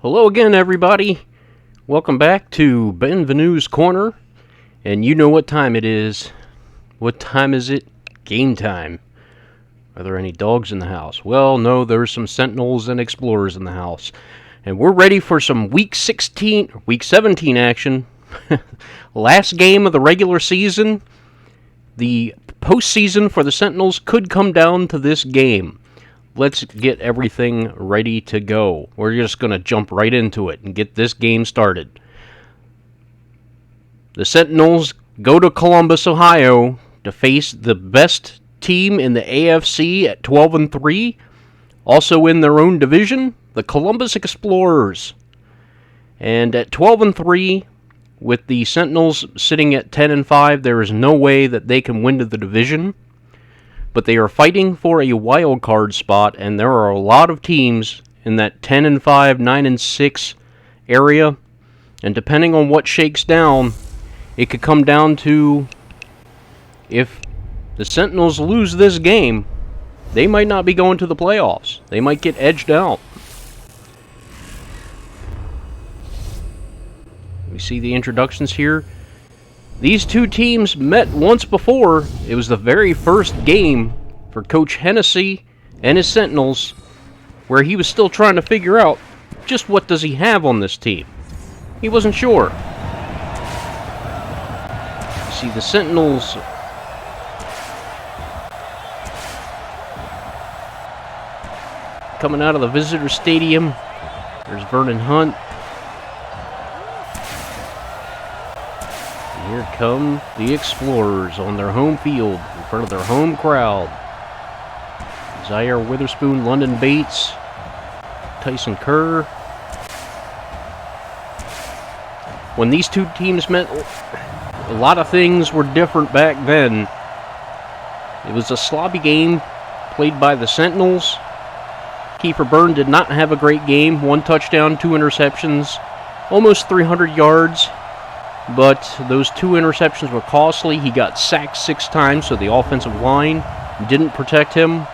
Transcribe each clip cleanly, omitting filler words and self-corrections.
Hello again, everybody. Welcome back to Benvenue's Corner. And you know what time it is. What time is it? Game time. Are there any dogs in the house? Well, no, there's some Sentinels and Explorers in the house. And we're ready for some Week 17 action. Last game of the regular season. The postseason for the Sentinels could come down to this game. Let's get everything ready to go. We're just going to jump right into it and get this game started. The Sentinels go to Columbus, Ohio to face the best team in the AFC at 12-3. Also in their own division, the Columbus Explorers. And at 12-3, with the Sentinels sitting at 10-5, there is no way that they can win the division. But they are fighting for a wild card spot, and there are a lot of teams in that 10-5, 9-6 area. And depending on what shakes down, it could come down to if the Sentinels lose this game, they might not be going to the playoffs. They might get edged out. We see the introductions here. These two teams met once before. It was the very first game for Coach Hennessey and his Sentinels, where he was still trying to figure out just what does he have on this team. He wasn't sure. See, the Sentinels coming out of the visitor stadium. There's Vernon Hunt. Here come the Explorers on their home field in front of their home crowd. Zaire Witherspoon, London Bates, Tyson Kerr. When these two teams met, a lot of things were different back then. It was a sloppy game played by the Sentinels. Kiefer Byrne did not have a great game. 1 touchdown, 2 interceptions, almost 300 yards. But those 2 interceptions were costly. He got sacked 6 times, so the offensive line didn't protect him.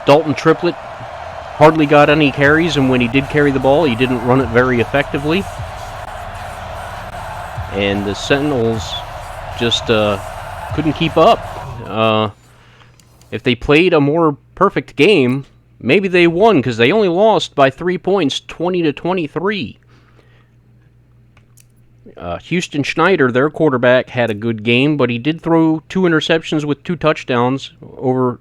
Dalton Triplett hardly got any carries, and when he did carry the ball, he didn't run it very effectively. And the Sentinels just couldn't keep up. If they played a more perfect game, maybe they won, because they only lost by 3 points, 20-23. Houston Schneider, their quarterback, had a good game, but he did throw 2 interceptions with 2 touchdowns, over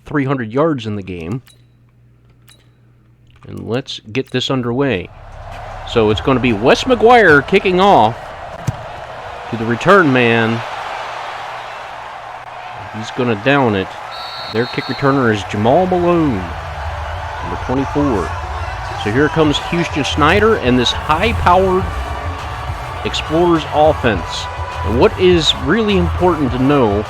300 yards in the game. And let's get this underway. So it's going to be Wes McGuire kicking off to the return man. He's going to down it. Their kick returner is Jamal Malone, number 24. So here comes Houston Schneider and this high-powered Explorers offense. And what is really important to know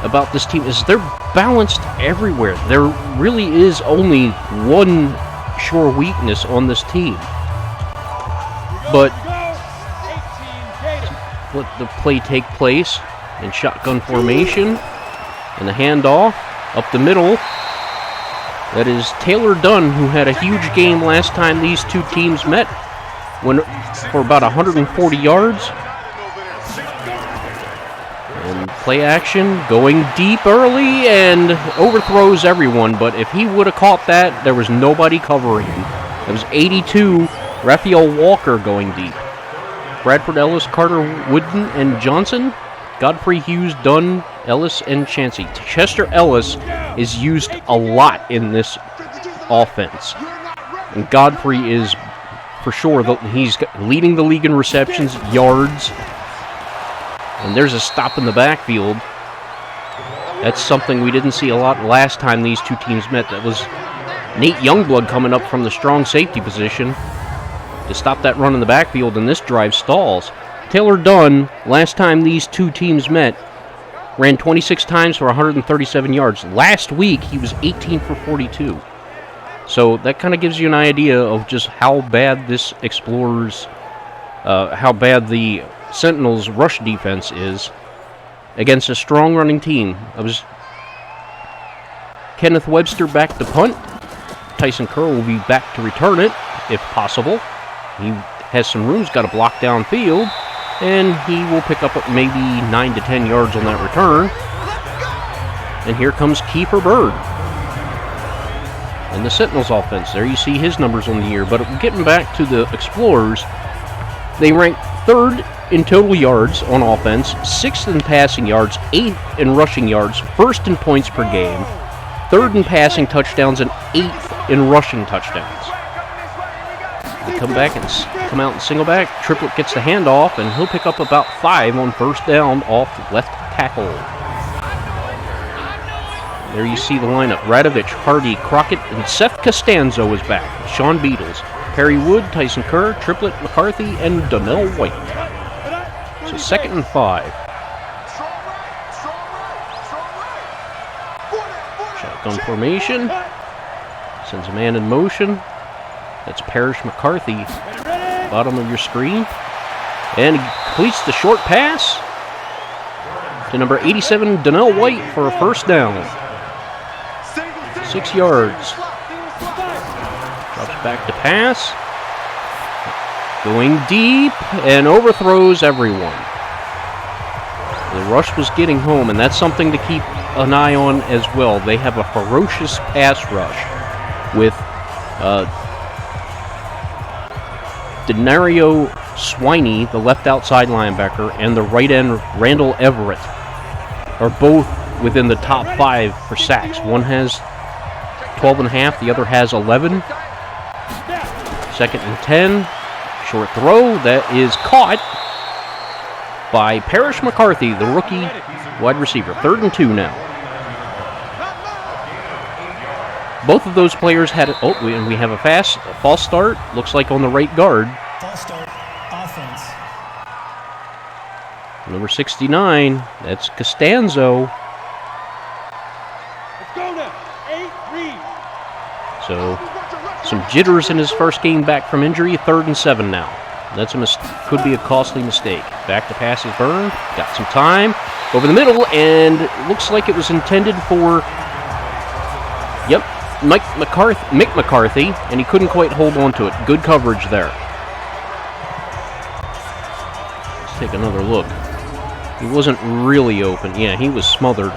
about this team is they're balanced everywhere. There really is only one sure weakness on this team. But let the play take place in shotgun formation, and the handoff up the middle. That is Taylor Dunn, who had a huge game last time these two teams met, went for about 140 yards. And play action, going deep early, and overthrows everyone. But if he would have caught that, there was nobody covering. It was 82, Raphael Walker going deep. Bradford Ellis, Carter Wooden, and Johnson. Godfrey Hughes, Dunn, Ellis, and Chancey. Chester Ellis is used a lot in this offense. And Godfrey is, for sure, he's leading the league in receptions, yards. And there's a stop in the backfield. That's something we didn't see a lot last time these two teams met. That was Nate Youngblood coming up from the strong safety position to stop that run in the backfield, and this drive stalls. Taylor Dunn, last time these two teams met, ran 26 times for 137 yards. Last week, he was 18 for 42. So that kind of gives you an idea of just how bad this Explorers, how bad the Sentinels' rush defense is against a strong running team. Kenneth Webster back to punt. Tyson Kerr will be back to return it, if possible. He has some room, he's got a block downfield, and he will pick up maybe 9 to 10 yards on that return. And here comes Kiefer Bird and the Sentinels offense. There you see his numbers on the year. But getting back to the Explorers, they rank 3rd in total yards on offense, 6th in passing yards, 8th in rushing yards, 1st in points per game, 3rd in passing touchdowns, and 8th in rushing touchdowns. They come out and single back. Triplett gets the handoff, and he'll pick up about 5 on first down off left tackle. There you see the lineup. Radovich, Hardy, Crockett, and Seth Costanzo is back. Sean Beatles, Perry Wood, Tyson Kerr, Triplett, McCarthy, and Donnell White. So 2nd and 5. Shotgun formation. Sends a man in motion. That's Parrish McCarthy, bottom of your screen. And he completes the short pass to number 87, Donnell White, for a first down. 6 yards. Drops back to pass. Going deep and overthrows everyone. The rush was getting home, and that's something to keep an eye on as well. They have a ferocious pass rush with Denario Swiney, the left outside linebacker, and the right end Randall Everett are both within the top 5 for sacks. One has 12.5, the other has 11. 2nd and 10. Short throw that is caught by Parrish McCarthy, the rookie wide receiver. 3rd and 2 now. Both of those players had and we have a false start. Looks like on the right guard. False start, offense. Number 69, that's Costanzo. Let's go now. 8 Reid. So, some jitters in his first game back from injury. 3rd and 7 now. That's could be a costly mistake. Back to pass is Byrne. Got some time over the middle, and it looks like it was intended for, Mick McCarthy, and he couldn't quite hold on to it. Good coverage there. Let's take another look. He wasn't really open. Yeah, he was smothered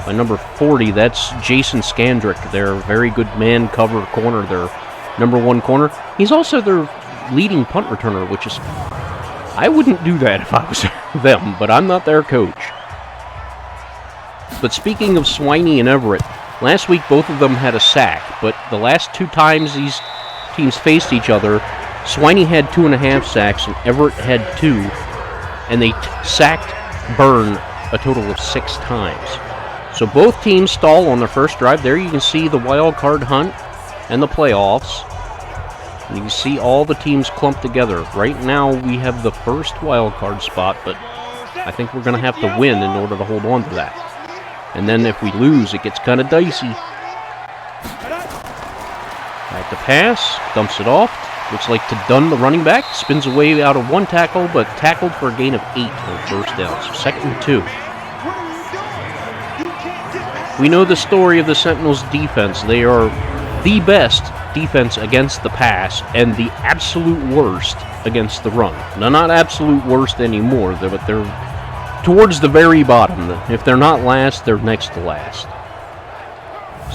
by number 40. That's Jason Skandrick, their very good man cover corner, their number 1 corner. He's also their leading punt returner, which is... I wouldn't do that if I was them, but I'm not their coach. But speaking of Swiney and Everett, last week both of them had a sack, but the last 2 times these teams faced each other, Swiney had 2.5 sacks and Everett had 2, and they sacked Byrne a total of 6 times. So both teams stall on their first drive. There you can see the wild card hunt and the playoffs. And you can see all the teams clumped together. Right now we have the first wild card spot, but I think we're going to have to win in order to hold on to that. And then if we lose, it gets kind of dicey. Back to pass, dumps it off. Looks like to Dunn, the running back, spins away out of 1 tackle, but tackled for a gain of 8 on first down. So 2nd and 2. We know the story of the Sentinels defense. They are the best defense against the pass and the absolute worst against the run. Now, not absolute worst anymore, but they're towards the very bottom. If they're not last, they're next to last.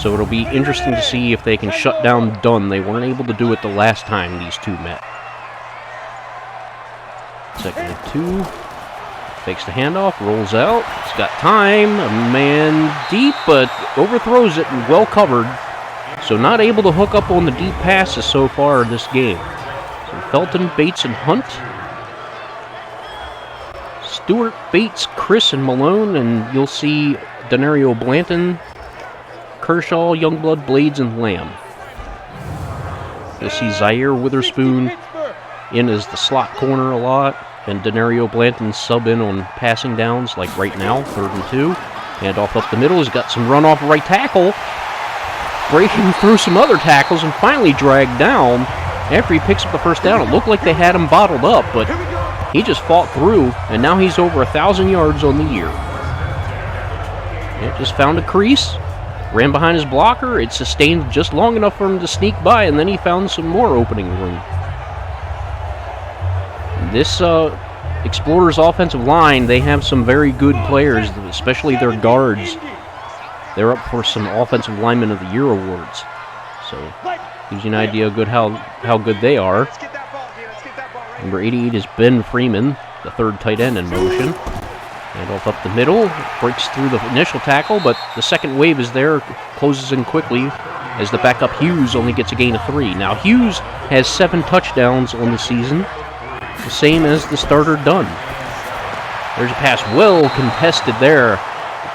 So it'll be interesting to see if they can shut down Dunn. They weren't able to do it the last time these two met. 2nd and 2. Fakes the handoff, rolls out. He's got time. A man deep, but overthrows it and well covered. So not able to hook up on the deep passes so far in this game. So Felton, Bates, and Hunt. Stewart, Bates, Chris, and Malone, and you'll see Denario Blanton, Kershaw, Youngblood, Blades, and Lamb. You'll see Zaire Witherspoon in as the slot corner a lot, and Denario Blanton sub in on passing downs, like right now, 3rd and 2. Handoff up the middle, he's got some run off right tackle, breaking through some other tackles, and finally dragged down after he picks up the first down. It looked like they had him bottled up, but he just fought through, and now he's over 1,000 yards on the year. It just found a crease, ran behind his blocker. It sustained just long enough for him to sneak by, and then he found some more opening room. This Explorers offensive line, they have some very good players, especially their guards. They're up for some Offensive Lineman of the Year awards. So, gives you an idea of how good they are. Number 88 is Ben Freeman, the third tight end in motion. Handoff up the middle, breaks through the initial tackle, but the second wave is there, closes in quickly as the backup Hughes only gets a gain of 3. Now Hughes has 7 touchdowns on the season, the same as the starter Dunn. There's a pass well contested there.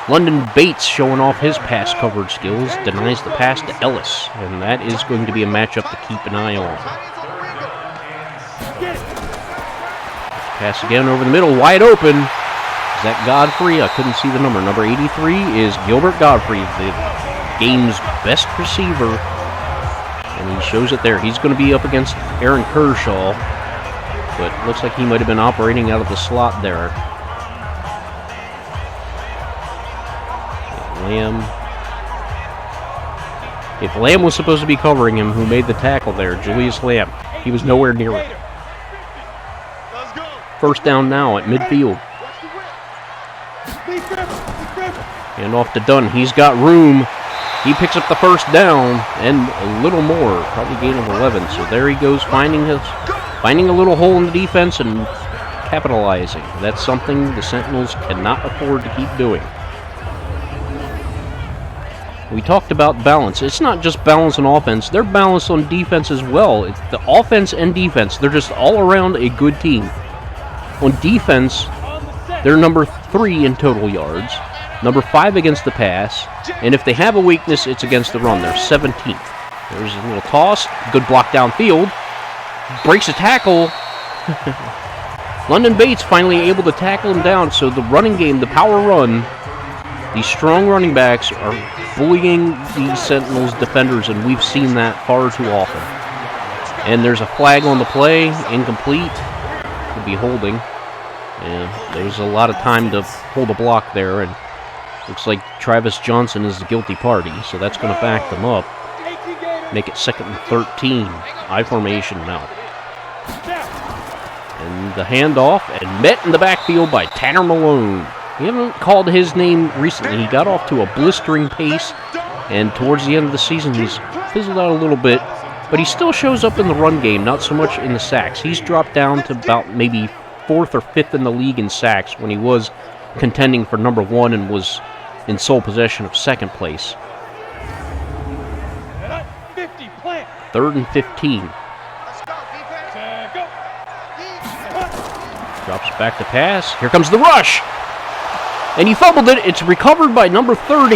London Bates showing off his pass coverage skills, denies the pass to Ellis, and that is going to be a matchup to keep an eye on. Pass again over the middle, wide open. Is that Godfrey? I couldn't see the number. Number 83 is Gilbert Godfrey, the game's best receiver. And he shows it there. He's going to be up against Aaron Kershaw, but looks like he might have been operating out of the slot there. Lamb. If Lamb was supposed to be covering him, who made the tackle there? Julius Lamb. He was nowhere near it. First down now at midfield. And off to Dunn. He's got room. He picks up the first down and a little more, probably gain of 11. So there he goes, finding a little hole in the defense and capitalizing. That's something the Sentinels cannot afford to keep doing. We talked about balance. It's not just balance on offense. They're balanced on defense as well. It's the offense and defense. They're just all around a good team. On defense, they're number 3 in total yards, number 5 against the pass, and if they have a weakness, it's against the run. They're 17th. There's a little toss, good block downfield, breaks a tackle. London Bates finally able to tackle him down, so the running game, the power run, these strong running backs are bullying the Sentinels defenders, and we've seen that far too often. And there's a flag on the play, incomplete, could be holding. And there's a lot of time to hold a block there, and looks like Travis Johnson is the guilty party, so that's going to back them up. Make it 2nd and 13. I formation now. And the handoff, and met in the backfield by Tanner Malone. We haven't called his name recently. He got off to a blistering pace, and towards the end of the season, he's fizzled out a little bit, but he still shows up in the run game, not so much in the sacks. He's dropped down to about maybe 4th or 5th in the league in sacks when he was contending for number 1 and was in sole possession of 2nd place. 3rd and 15. Drops back to pass. Here comes the rush. And he fumbled it. It's recovered by number 30.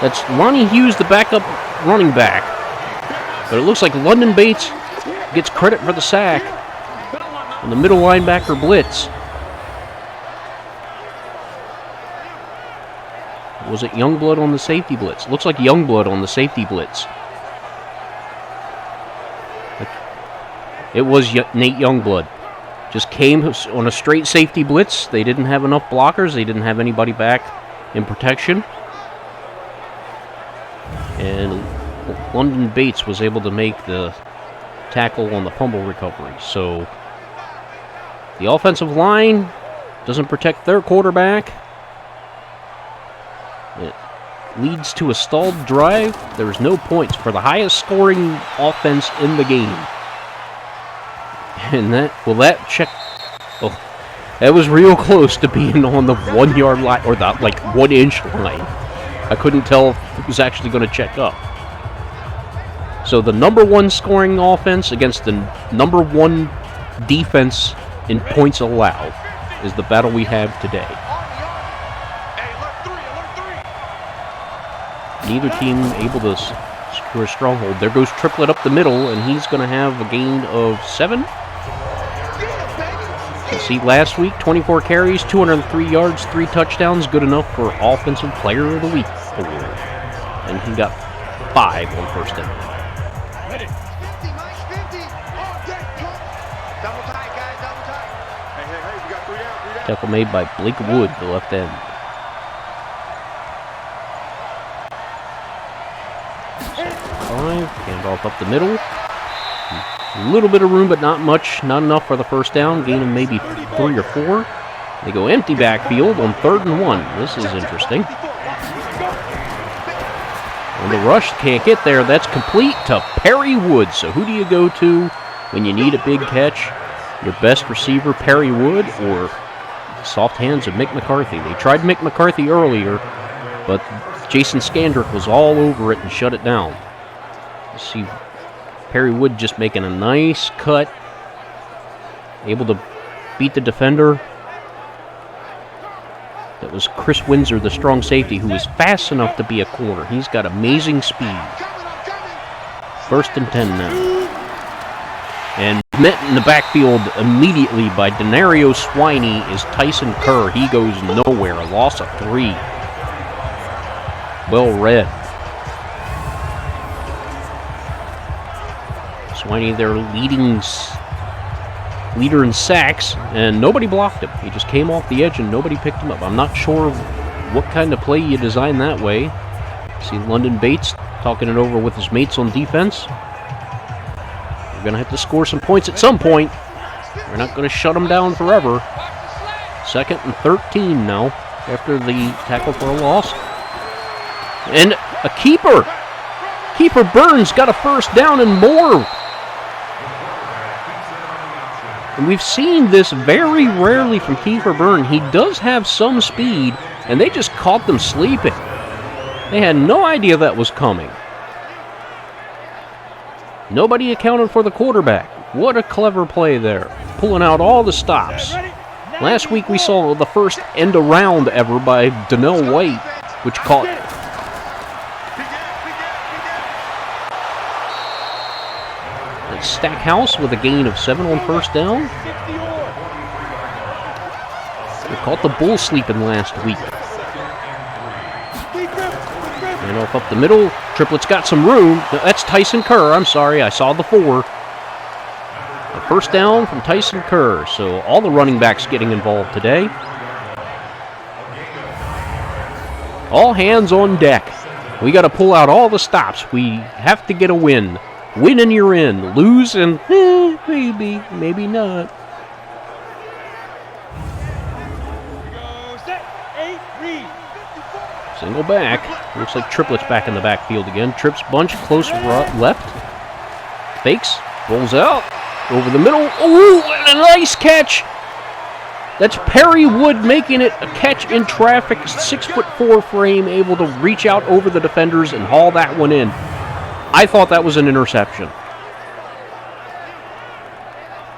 That's Lonnie Hughes, the backup running back. But it looks like London Bates gets credit for the sack on the middle linebacker blitz. Was it Youngblood on the safety blitz? Looks like Youngblood on the safety blitz. It was Nate Youngblood. Just came on a straight safety blitz. They didn't have enough blockers. They didn't have anybody back in protection. And London Bates was able to make the tackle on the fumble recovery. So the offensive line doesn't protect their quarterback. It leads to a stalled drive. There's no points for the highest scoring offense in the game. And that was real close to being on the 1 yard line, or the 1 inch line. I couldn't tell if it was actually going to check up. So the number 1 scoring offense against the number 1 defense in points allowed is the battle we have today. Neither team able to secure a stronghold. There goes Triplett up the middle, and he's going to have a gain of 7. You see, last week, 24 carries, 203 yards, 3 touchdowns, good enough for Offensive Player of the Week award. And he got 5 on first down. Tackle made by Blake Wood, the left end. 5, handoff up the middle. A little bit of room, but not much, not enough for the first down. Gain of maybe 3 or 4. They go empty backfield on 3rd and 1. This is interesting. And the rush can't get there. That's complete to Perry Wood. So who do you go to when you need a big catch? Your best receiver, Perry Wood, or soft hands of Mick McCarthy? They tried Mick McCarthy earlier, but Jason Skandrick was all over it and shut it down. You see Perry Wood just making a nice cut, able to beat the defender. That was Chris Windsor, the strong safety, who was fast enough to be a corner. He's got amazing speed. 1st and 10 now. And met in the backfield immediately by Denario Swiney is Tyson Kerr. He goes nowhere. A loss of 3. Well read. Swiney, their leader in sacks, and nobody blocked him. He just came off the edge and nobody picked him up. I'm not sure what kind of play you design that way. See London Bates talking it over with his mates on defense. We're going to have to score some points at some point. We're not going to shut them down forever. 2nd and 13 now after the tackle for a loss. And a keeper. Keeper Burns got a first down and more. And we've seen this very rarely from Kiefer Byrne. He does have some speed, and they just caught them sleeping. They had no idea that was coming. Nobody accounted for the quarterback. What a clever play there. Pulling out all the stops. Last week we saw the first end around ever by Donnell White, which caught Stackhouse with a gain of 7 on first down. They caught the bull sleeping last week. And off up the middle. Triplets got some room. That's Tyson Kerr. I'm sorry, I saw the 4. A first down from Tyson Kerr. So all the running backs getting involved today. All hands on deck. We got to pull out all the stops. We have to get a win. Win and you're in. Lose and maybe not. Single back. Looks like Triplets back in the backfield again. Trips bunch close left. Fakes. Rolls out. Over the middle. Ooh, and a nice catch. That's Perry Wood making it a catch in traffic. 6'4" frame, able to reach out over the defenders and haul that one in. I thought that was an interception.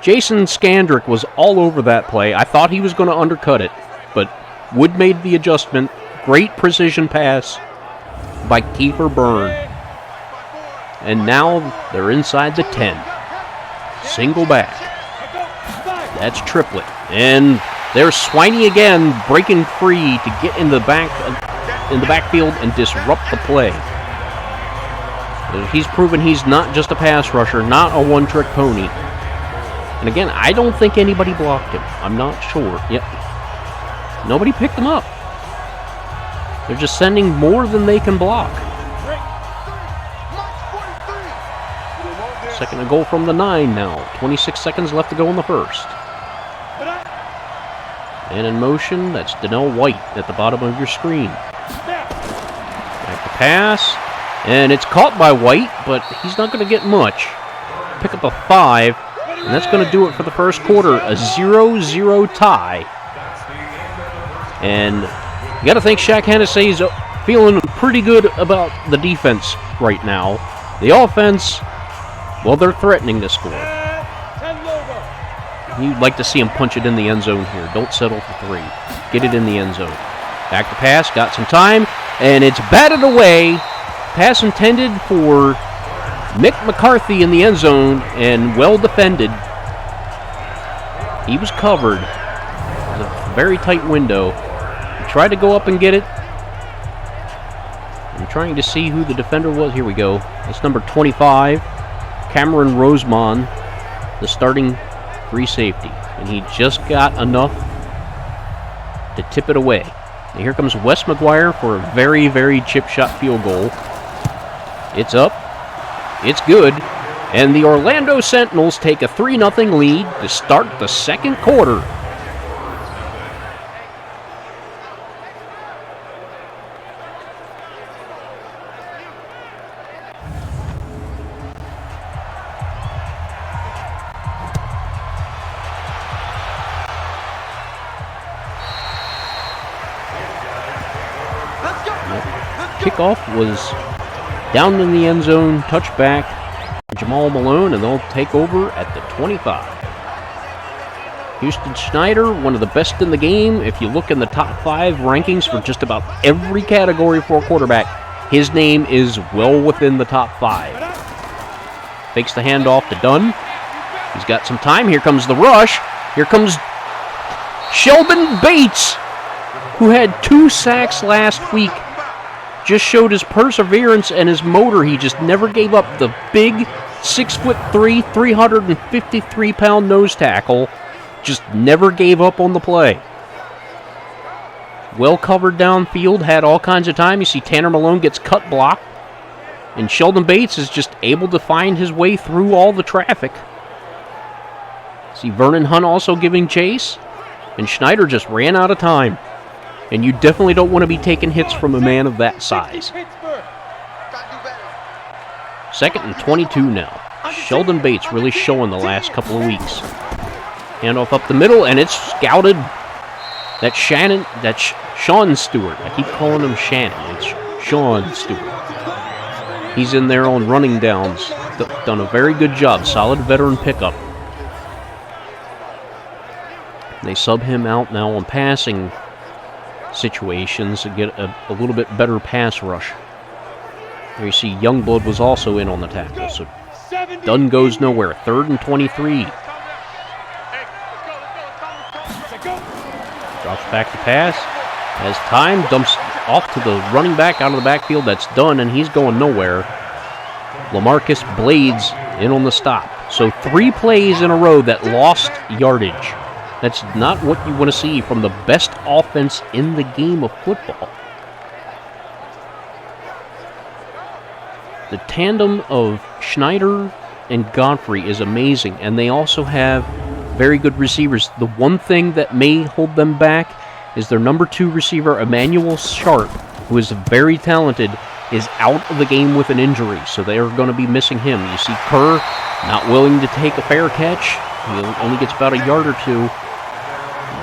Jason Skandrick was all over that play. I thought he was going to undercut it, but Wood made the adjustment. Great precision pass by Kiefer Byrne. And now they're inside the 10. Single back. That's Triplet. And there's Swiney again, breaking free to get in the backfield and disrupt the play. He's proven he's not just a pass rusher, not a one-trick pony. And again, I don't think anybody blocked him. I'm not sure. Yep. Nobody picked him up. They're just sending more than they can block. 2nd and goal from the 9 now. 26 seconds left to go in the first. And in motion, that's Donnell White at the bottom of your screen. Back to pass. And it's caught by White, but he's not going to get much. Pick up a 5, and that's going to do it for the first quarter. A 0-0 tie. And you got to think Shaq Hennessey's feeling pretty good about the defense right now. The offense, well, they're threatening to score. You'd like to see him punch it in the end zone here. Don't settle for 3. Get it in the end zone. Back to pass, got some time, and it's batted away. Pass intended for Mick McCarthy in the end zone, and well defended. He was covered. It was a very tight window. He tried to go up and get it. I'm trying to see who the defender was. Here we go. That's number 25, Cameron Rosemond, the starting free safety. And he just got enough to tip it away. And here comes Wes McGuire for a very, very chip shot field goal. It's up. It's good. And the Orlando Sentinels take a 3-0 lead to start the second quarter. Kickoff was down in the end zone, touchback, Jamal Malone, and they'll take over at the 25. Houston Schneider, one of the best in the game. If you look in the top 5 rankings for just about every category for a quarterback, his name is well within the top 5. Fakes the handoff to Dunn. He's got some time. Here comes the rush. Here comes Sheldon Bates, who had 2 sacks last week. Just showed his perseverance and his motor. He just never gave up. The big 6'3", 353-pound nose tackle just never gave up on the play. Well covered downfield, had all kinds of time. You see Tanner Malone gets cut blocked, and Sheldon Bates is just able to find his way through all the traffic. See Vernon Hunt also giving chase, and Schneider just ran out of time. And you definitely don't want to be taking hits from a man of that size. 2nd and 22 now. Sheldon Bates really showing the last couple of weeks. Handoff up the middle, and it's scouted. That's Sean Stewart. I keep calling him Shannon. It's Sean Stewart. He's in there on running downs. Done a very good job. Solid veteran pickup. They sub him out now on passing situations to get a little bit better pass rush. There you see Youngblood was also in on the tackle, so Dunn goes nowhere. 3rd and 23. Drops back to pass. Has time, dumps off to the running back out of the backfield. That's Dunn, and he's going nowhere. LaMarcus Blades in on the stop. So 3 plays in a row that lost yardage. That's not what you want to see from the best offense in the game of football. The tandem of Schneider and Godfrey is amazing, and they also have very good receivers. The one thing that may hold them back is their number 2 receiver, Emmanuel Sharp, who is very talented, is out of the game with an injury, so they are going to be missing him. You see Kerr not willing to take a fair catch. He only gets about a yard or 2.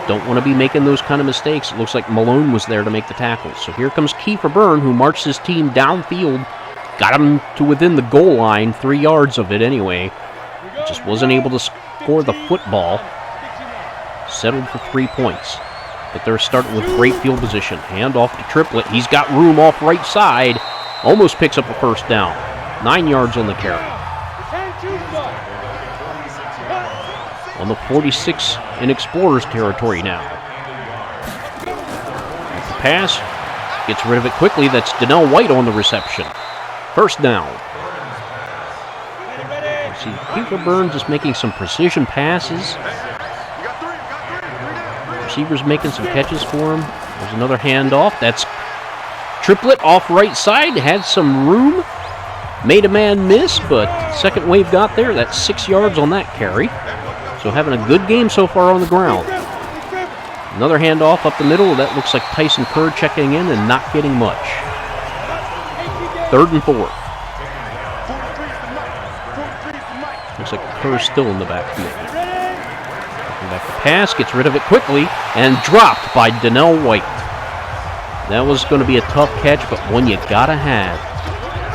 Don't want to be making those kind of mistakes. It looks like Malone was there to make the tackle. So here comes Kiefer Byrne, who marched his team downfield, got him to within the goal line, 3 yards of it anyway. Just wasn't able to score the football. Settled for 3 points. But they're starting with great field position. Hand off to Triplett. He's got room off right side. Almost picks up a first down. 9 yards on the carry. On the 46 in Explorers territory now. The pass, gets rid of it quickly. That's Donnell White on the reception. First down. See, Kiefer Byrne just making some precision passes. Receivers making some catches for him. There's another handoff. That's Triplett off right side. Had some room. Made a man miss, but second wave got there. That's 6 yards on that carry. So having a good game so far on the ground. Another handoff up the middle. That looks like Tyson Kerr checking in and not getting much. 3rd and 4. Looks like Kerr's still in the backfield. Looking back to pass, gets rid of it quickly, and dropped by Donnell White. That was going to be a tough catch, but one you gotta have.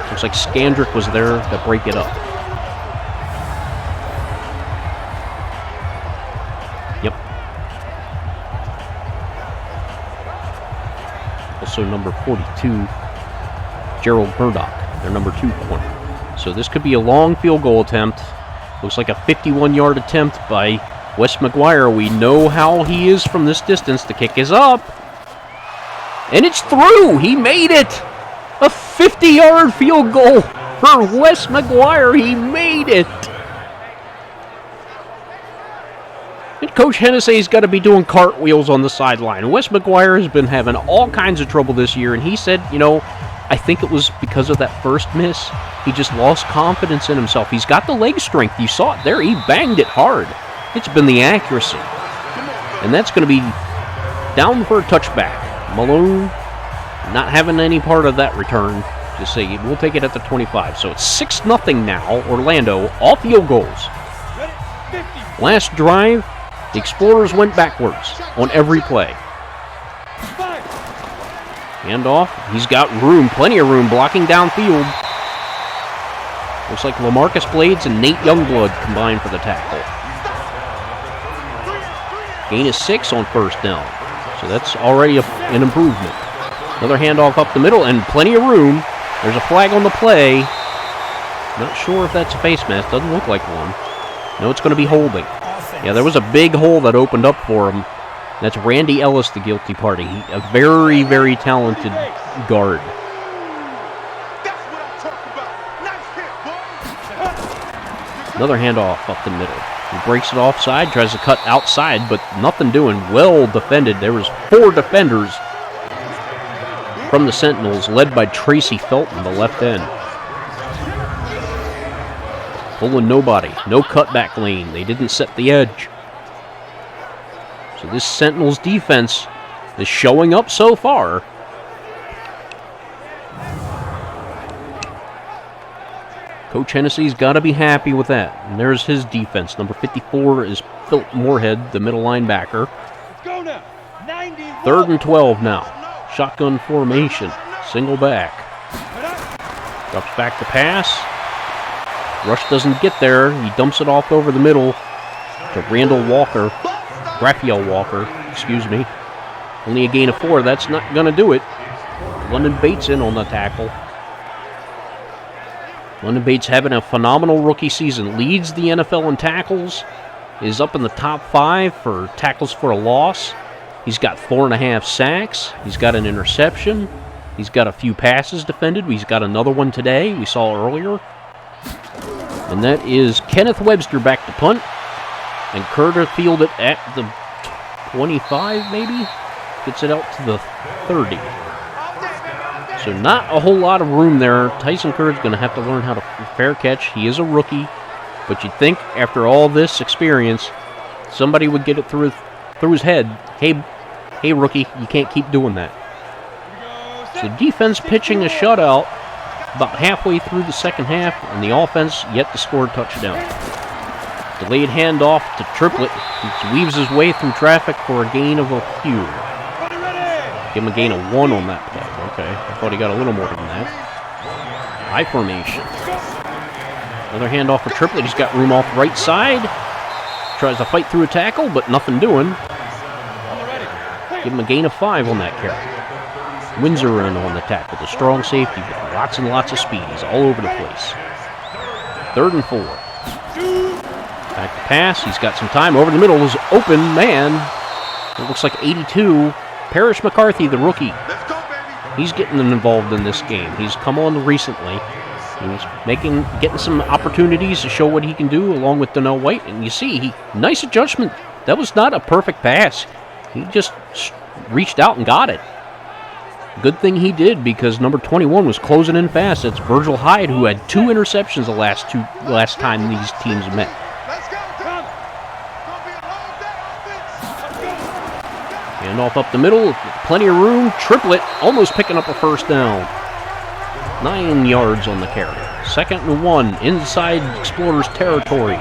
Looks like Scandrick was there to break it up. Yep. Also number 42, Gerald Murdoch, their number 2 corner. So this could be a long field goal attempt. Looks like a 51-yard attempt by Wes McGuire. We know how he is from this distance. The kick is up. And it's through. He made it. A 50-yard field goal for Wes McGuire. He made it. And Coach Hennessey's got to be doing cartwheels on the sideline. Wes McGuire has been having all kinds of trouble this year, and he said, you know, I think it was because of that first miss. He just lost confidence in himself. He's got the leg strength. You saw it there. He banged it hard. It's been the accuracy. And that's going to be down for a touchback. Malone not having any part of that return. Just say, we'll take it at the 25. So it's 6-0 now. Orlando, all field goals. Last drive, the Explorers went backwards on every play. Handoff. He's got room, plenty of room, blocking downfield. Looks like LaMarcus Blades and Nate Youngblood combined for the tackle. Gain is 6 on first down. So that's already an improvement. Another handoff up the middle and plenty of room. There's a flag on the play. Not sure if that's a face mask. Doesn't look like one. No, it's going to be holding. Yeah, there was a big hole that opened up for him. That's Randy Ellis, the guilty party. A very, very talented guard. Another handoff up the middle. He breaks it offside, tries to cut outside, but nothing doing. Well defended. There was 4 defenders from the Sentinels, led by Tracy Felton, the left end. Pulling nobody. No cutback lane. They didn't set the edge. So this Sentinels defense is showing up so far. Coach Hennessey's got to be happy with that. And there's his defense. Number 54 is Phil Moorhead, the middle linebacker. Let's go now. 91. 3rd and 12 now. Shotgun formation. Single back. Drops back to pass. Rush doesn't get there. He dumps it off over the middle to Raphael Walker, excuse me. Only a gain of 4. That's not going to do it. London Bates in on the tackle. London Bates having a phenomenal rookie season. Leads the NFL in tackles. Is up in the top 5 for tackles for a loss. He's got 4.5 sacks. He's got an interception. He's got a few passes defended. He's got another one today we saw earlier. And that is Kenneth Webster back to punt. And Curter field it at the 25 maybe? Gets it out to the 30. So not a whole lot of room there. Tyson Curry's going to have to learn how to fair catch. He is a rookie. But you'd think after all this experience, somebody would get it through his head. Hey rookie, you can't keep doing that. So defense pitching a shutout about halfway through the second half, and the offense yet to score a touchdown. Delayed handoff to Triplett. He weaves his way through traffic for a gain of a few. Give him a gain of 1 on that play. Okay, I thought he got a little more than that. High formation. Another handoff for Triplett. He's got room off the right side. Tries to fight through a tackle, but nothing doing. Give him a gain of 5 on that carry. Windsor in on the tackle. The strong safety with lots and lots of speed. He's all over the place. 3rd and 4. Back to pass. He's got some time. Over the middle is open man. It looks like 82. Parrish McCarthy, the rookie. He's getting involved in this game. He's come on recently. He's getting some opportunities to show what he can do along with Donnell White. And you see, nice adjustment. That was not a perfect pass. He just reached out and got it. Good thing he did, because number 21 was closing in fast. It's Virgil Hyde, who had 2 interceptions the last time these teams met. Handoff up the middle, plenty of room. Triplett almost picking up a first down. 9 yards on the carry. 2nd and 1, inside Explorers territory.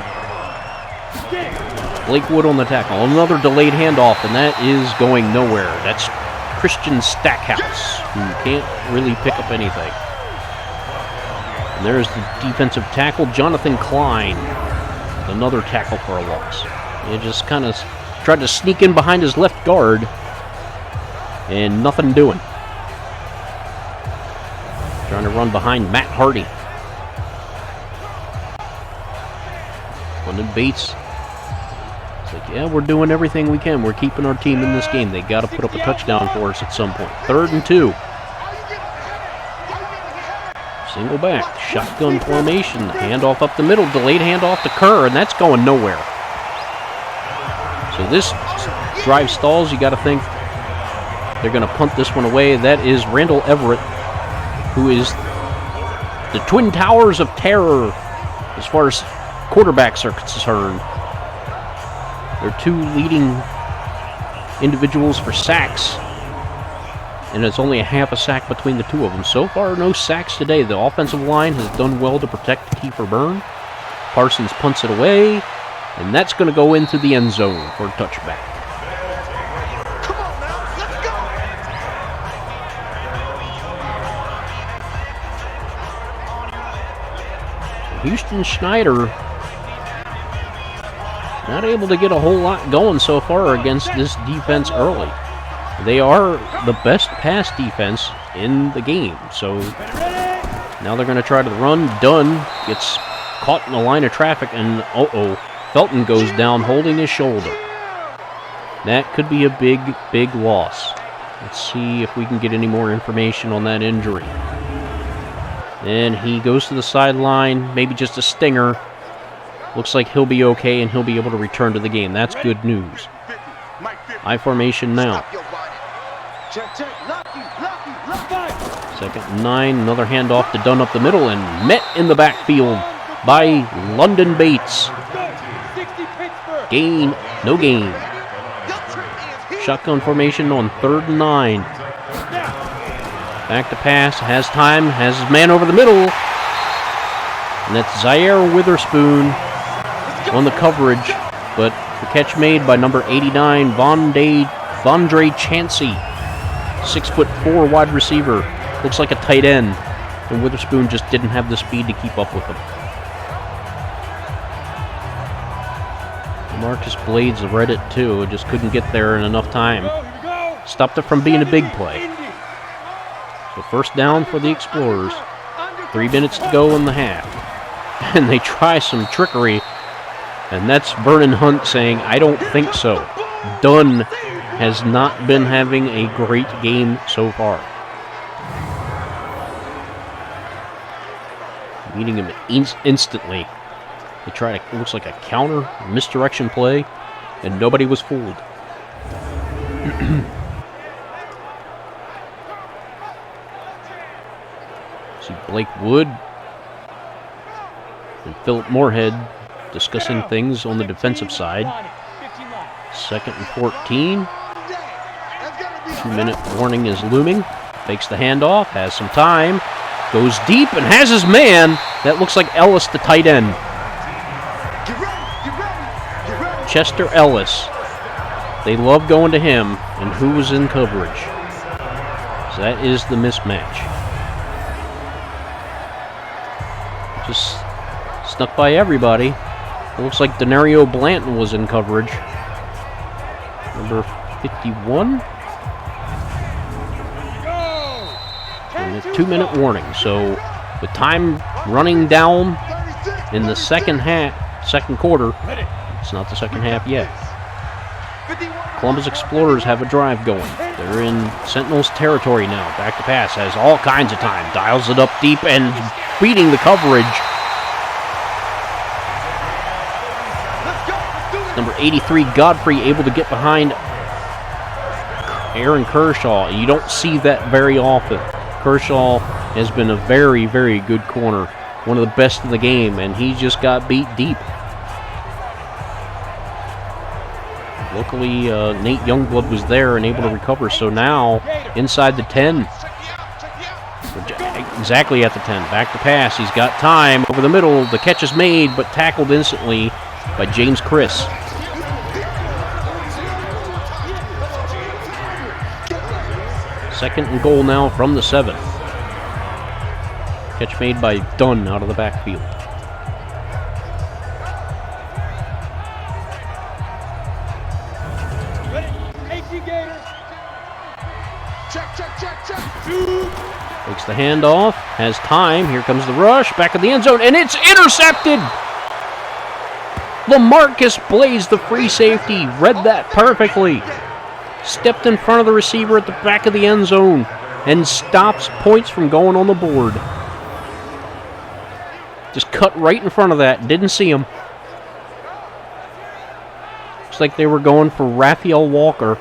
Blake Wood on the tackle. Another delayed handoff, and that is going nowhere. That's Christian Stackhouse, who can't really pick up anything. And there's the defensive tackle, Jonathan Klein. Another tackle for a loss. He just kind of tried to sneak in behind his left guard, and nothing doing. Trying to run behind Matt Hardy. London Bates. It's like, yeah, we're doing everything we can. We're keeping our team in this game. They got to put up a touchdown for us at some point. 3rd and 2. Single back. Shotgun formation. Handoff up the middle. Delayed handoff to Kerr, and that's going nowhere. So this drive stalls. You got to think they're going to punt this one away. That is Randall Everett, who is the Twin Towers of Terror as far as quarterbacks are concerned. They're two leading individuals for sacks, and it's only a half a sack between the two of them. So far, no sacks today. The offensive line has done well to protect Kiefer Byrne. Parsons punts it away, and that's going to go into the end zone for a touchback. Come on now, let's go. Houston Schneider not able to get a whole lot going so far against this defense early. They are the best pass defense in the game, so now they're going to try to run. Dunn gets caught in the line of traffic, and Felton goes down holding his shoulder. That could be a big, big loss. Let's see if we can get any more information on that injury. And he goes to the sideline, maybe just a stinger. Looks like he'll be okay, and he'll be able to return to the game. That's good news. I formation now. Second and 9, another handoff to Dunn up the middle, and met in the backfield by London Bates. Gain, no gain. Shotgun formation on 3rd and 9. Back to pass, has time, has his man over the middle. And that's Zaire Witherspoon on the coverage, but the catch made by number 89, Vondre Chansey. 6'4" wide receiver. Looks like a tight end. And Witherspoon just didn't have the speed to keep up with him. Marcus Blades read it too, just couldn't get there in enough time. Stopped it from being a big play. So first down for the Explorers. 3 minutes to go in the half. And they try some trickery. And that's Vernon Hunt saying, I don't think so. Dunn has not been having a great game so far. Meeting him instantly. They try to, it looks like a counter, misdirection play, and nobody was fooled. See Blake Wood and Philip Moorhead discussing things on the defensive side. 2nd and 14. 2-minute warning is looming. Fakes the handoff, has some time, goes deep and has his man. That looks like Ellis, the tight end. Chester Ellis. They love going to him, and who was in coverage? So that is the mismatch. Just snuck by everybody. It looks like Denario Blanton was in coverage. Number 51. And a 2-minute warning. So with time running down in the second quarter, it's not the second half yet. Columbus Explorers have a drive going. They're in Sentinels territory now. Back to pass, has all kinds of time. Dials it up deep and beating the coverage. Number 83, Godfrey, able to get behind Aaron Kershaw. You don't see that very often. Kershaw has been a very, very good corner. One of the best in the game, and he just got beat deep. Luckily, Nate Youngblood was there and able to recover. So now, inside the 10. Exactly at the 10. Back to pass. He's got time. Over the middle. The catch is made, but tackled instantly by James Chris. Second and goal now from the 7. Catch made by Dunn out of the backfield. Takes the handoff, has time, here comes the rush, back of the end zone, and it's intercepted! LaMarcus Blades, the free safety, read that perfectly. Stepped in front of the receiver at the back of the end zone and stops points from going on the board. Just cut right in front of that, didn't see him. Looks like they were going for Raphael Walker,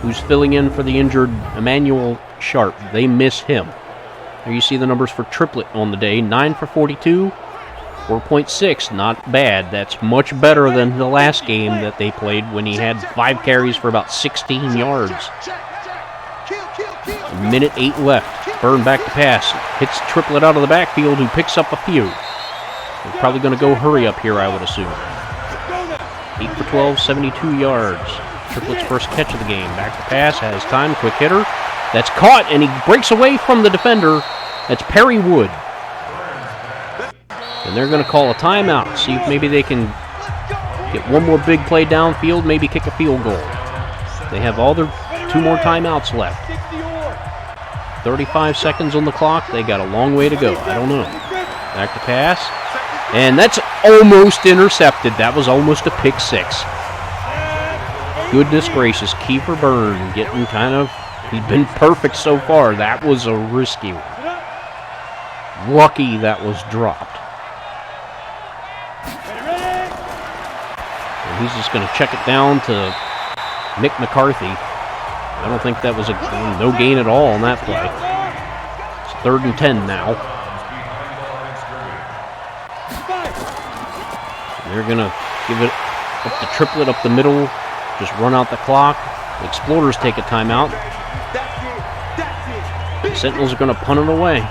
who's filling in for the injured Emmanuel Sharp. They miss him. There you see the numbers for Triplet on the day. 9 for 42, 4.6. Not bad. That's much better than the last game that they played when he had 5 carries for about 16 yards. A minute 8 left. Byrne back to pass. Hits Triplet out of the backfield, who picks up a few. They're probably going to go hurry up here, I would assume. 8 for 12, 72 yards. Triplet's first catch of the game. Back to pass, has time, quick hitter. That's caught, and he breaks away from the defender. That's Perry Wood. And they're going to call a timeout. See if maybe they can get one more big play downfield, maybe kick a field goal. They have all their 2 more timeouts left. 35 seconds on the clock. They got a long way to go. I don't know. Back to pass. And that's almost intercepted. That was almost a pick 6. Goodness gracious. Kiefer Byrne getting kind of... He's been perfect so far. That was a risky one. Lucky that was dropped. And he's just going to check it down to Mick McCarthy. I don't think that was no gain at all on that play. It's 3rd and 10 now. And they're going to give it up the Triplet up the middle. Just run out the clock. The Explorers take a timeout. The Sentinels are going to punt it away.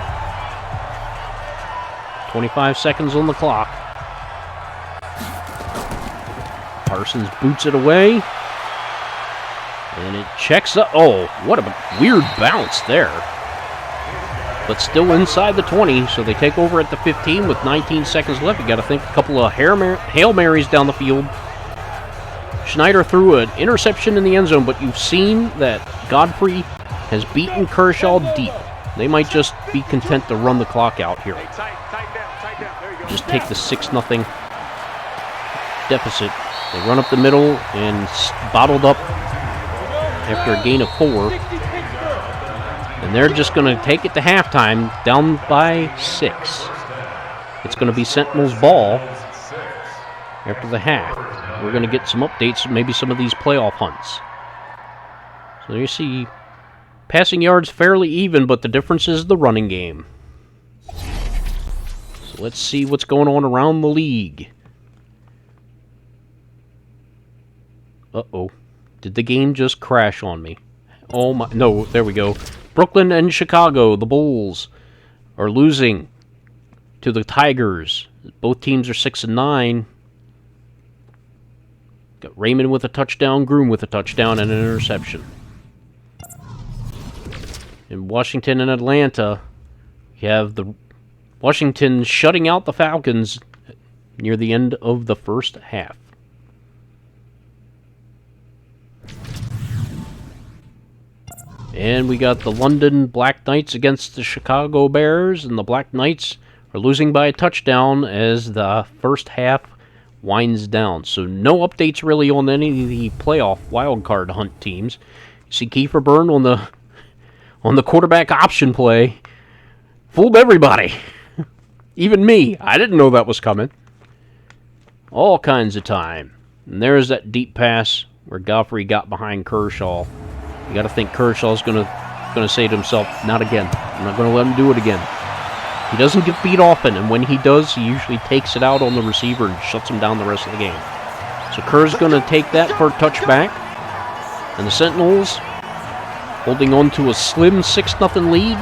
25 seconds on the clock. Parsons boots it away. And it checks up. Oh, what a weird bounce there. But still inside the 20, so they take over at the 15 with 19 seconds left. You got to think a couple of Hail Marys down the field. Schneider threw an interception in the end zone, but you've seen that Godfrey has beaten Kershaw deep. They might just be content to run the clock out here. Just take the 6-0 deficit. They run up the middle and bottled up after a gain of 4. And they're just going to take it to halftime, down by 6. It's going to be Sentinels ball after the half. We're going to get some updates, maybe some of these playoff hunts. So you see, passing yards fairly even, but the difference is the running game. So let's see what's going on around the league. Uh-oh. Did the game just crash on me? Oh my, no, there we go. Brooklyn and Chicago, the Bulls, are losing to the Tigers. Both teams are 6-9. Got Raymond with a touchdown, Groom with a touchdown, and an interception. In Washington and Atlanta, you have the Washington shutting out the Falcons near the end of the first half. And we got the London Black Knights against the Chicago Bears, and the Black Knights are losing by a touchdown as the first half winds down. So no updates really on any of the playoff wildcard hunt teams. You see Kiefer Byrne on the quarterback option play. Fooled everybody. Even me. I didn't know that was coming. All kinds of time. And there's that deep pass where Godfrey got behind Kershaw. You got to think Kershaw's going to say to himself, not again. I'm not going to let him do it again. He doesn't get beat often, and when he does, he usually takes it out on the receiver and shuts him down the rest of the game. So Kerr's going to take that for a touchback. And the Sentinels holding on to a slim 6-0 lead.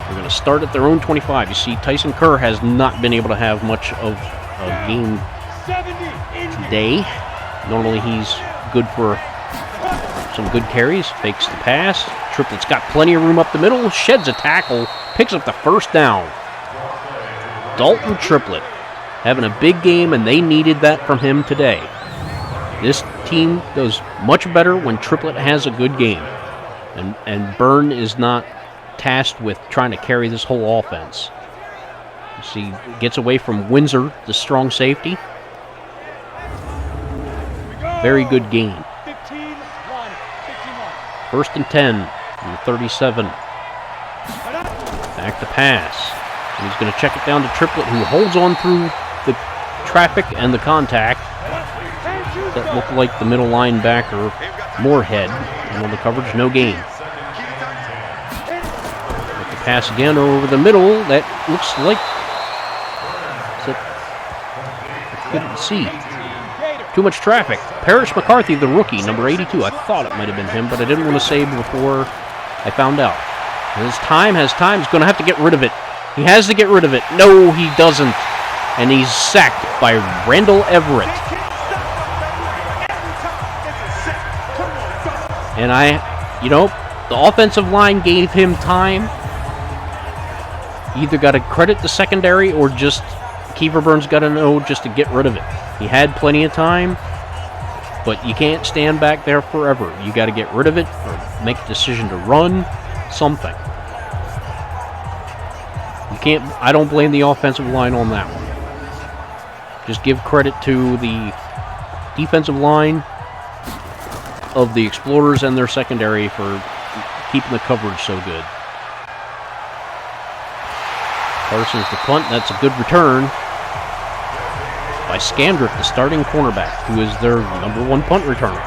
They're going to start at their own 25. You see, Tyson Kerr has not been able to have much of a game today. Normally he's good for some good carries. Fakes the pass. Triplet's got plenty of room up the middle. Sheds a tackle. Picks up the first down. Dalton Triplet having a big game, and they needed that from him today. This team does much better when Triplet has a good game. And Byrne is not tasked with trying to carry this whole offense. You see, gets away from Windsor, the strong safety. Very good game. 1st and 10 from the 37. Back to pass. And he's going to check it down to Triplet, who holds on through the traffic and the contact. That looked like the middle linebacker, Moorhead. And on the coverage, no gain. pass again over the middle. That looks like... I couldn't see. Too much traffic. Parrish McCarthy, the rookie, number 82. I thought it might have been him, but I didn't want to say before I found out. His time has time. He's going to have to get rid of it. He has to get rid of it. No, he doesn't. And he's sacked by Randall Everett. And the offensive line gave him time. You either got to credit the secondary or just Kiefer Burns got to know just to get rid of it. He had plenty of time, but you can't stand back there forever. You got to get rid of it or make a decision to run something. You can't. I don't blame the offensive line on that one. Just give credit to the defensive line of the Explorers and their secondary for keeping the coverage so good. Parsons the punt. That's a good return by Scandrick, the starting cornerback, who is their number one punt returner.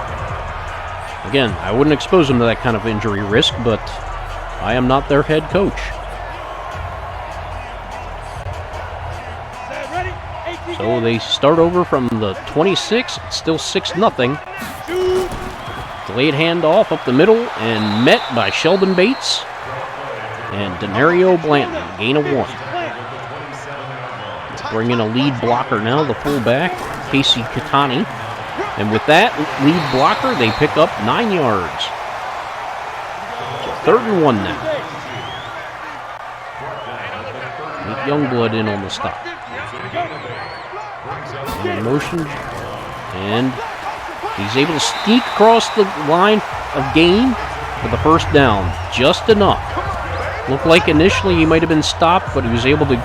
Again, I wouldn't expose them to that kind of injury risk, but I am not their head coach. So they start over from the 26. It's still 6-0. Delayed handoff up the middle and met by Sheldon Bates and Denario Blanton. Gain of 1. Bring in a lead blocker now, the fullback, Casey Katani. And with that lead blocker, they pick up 9 yards. So 3rd and 1 now. With Youngblood in on the stop. In motion. And he's able to sneak across the line of gain for the first down. Just enough. Looked like initially he might have been stopped, but he was able to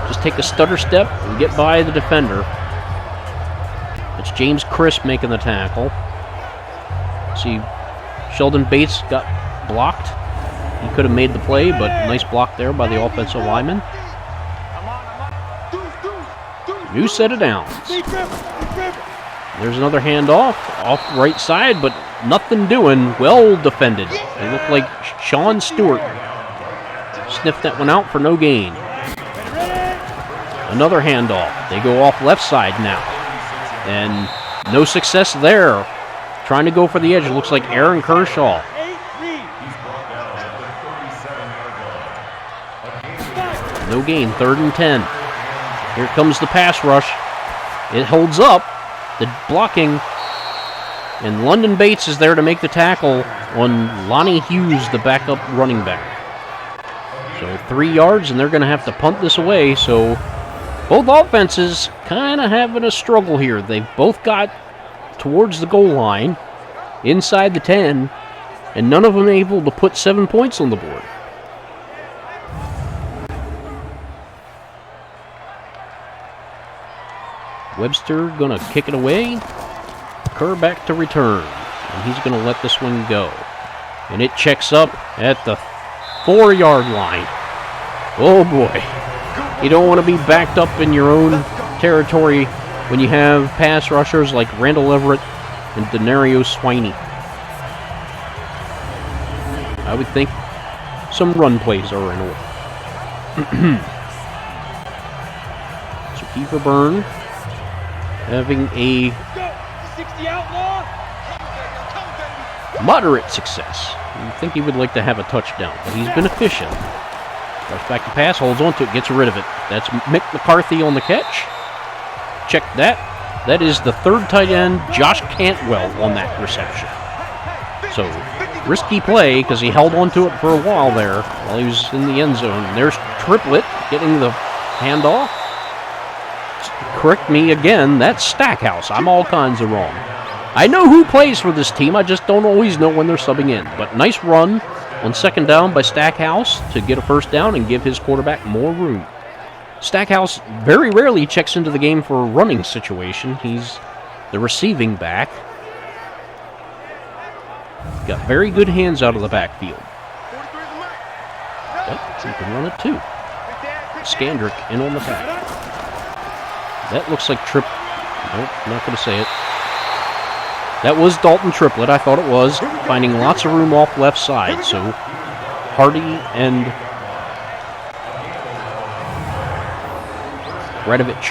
just take a stutter step and get by the defender. It's James Crisp making the tackle. See, Sheldon Bates got blocked. He could have made the play, but nice block there by the offensive lineman. New set of downs. There's another handoff off right side, but nothing doing. Well defended. It looked like Sean Stewart sniffed that one out for no gain. Another handoff. They go off left side now. And no success there. Trying to go for the edge. It looks like Aaron Kershaw. No gain. 3rd and 10. Here comes the pass rush. It holds up. The blocking. And London Bates is there to make the tackle on Lonnie Hughes, the backup running back. So 3 yards, and they're going to have to punt this away. So both offenses kind of having a struggle here. They've both got towards the goal line, inside the 10, and none of them able to put 7 points on the board. Webster going to kick it away. Kerr back to return. And he's going to let this one go. And it checks up at the 4-yard line. Oh boy. You don't want to be backed up in your own territory when you have pass rushers like Randall Everett and Denario Swiney. I would think some run plays are in order. So Kiefer Burns having a moderate success. You'd think he would like to have a touchdown, but he's been efficient. Rush back to pass, holds on to it, gets rid of it. That's Mick McCarthy on the catch. Check that. That is the 3rd tight end, Josh Cantwell, on that reception. So, risky play because he held on to it for a while there while he was in the end zone. There's Triplett getting the handoff. Correct me again, that's Stackhouse. I'm all kinds of wrong. I know who plays for this team, I just don't always know when they're subbing in. But nice run on 2nd down by Stackhouse to get a first down and give his quarterback more room. Stackhouse very rarely checks into the game for a running situation. He's the receiving back. Got very good hands out of the backfield. But he can run it too. Scandrick in on the tackle. That looks like Nope, I'm not going to say it. That was Dalton Triplett, I thought it was. Finding lots of room off left side, so Hardy and Redovich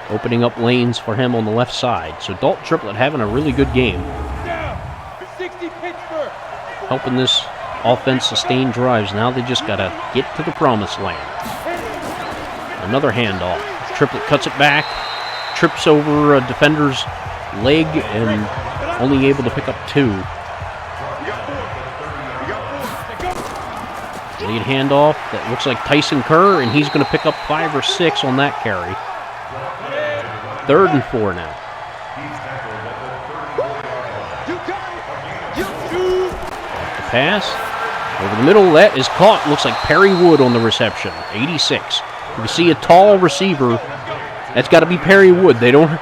opening up lanes for him on the left side. So Dalton Triplett having a really good game. Helping this offense sustain drives. Now they just got to get to the promised land. Another handoff. Triplett cuts it back, trips over a defender's leg, and only able to pick up 2. Lead handoff. That looks like Tyson Kerr, and he's going to pick up 5 or 6 on that carry. 3rd and 4 now. The pass. Over the middle, that is caught. Looks like Perry Wood on the reception. 86. You see a tall receiver. That's got to be Perry Wood. They don't...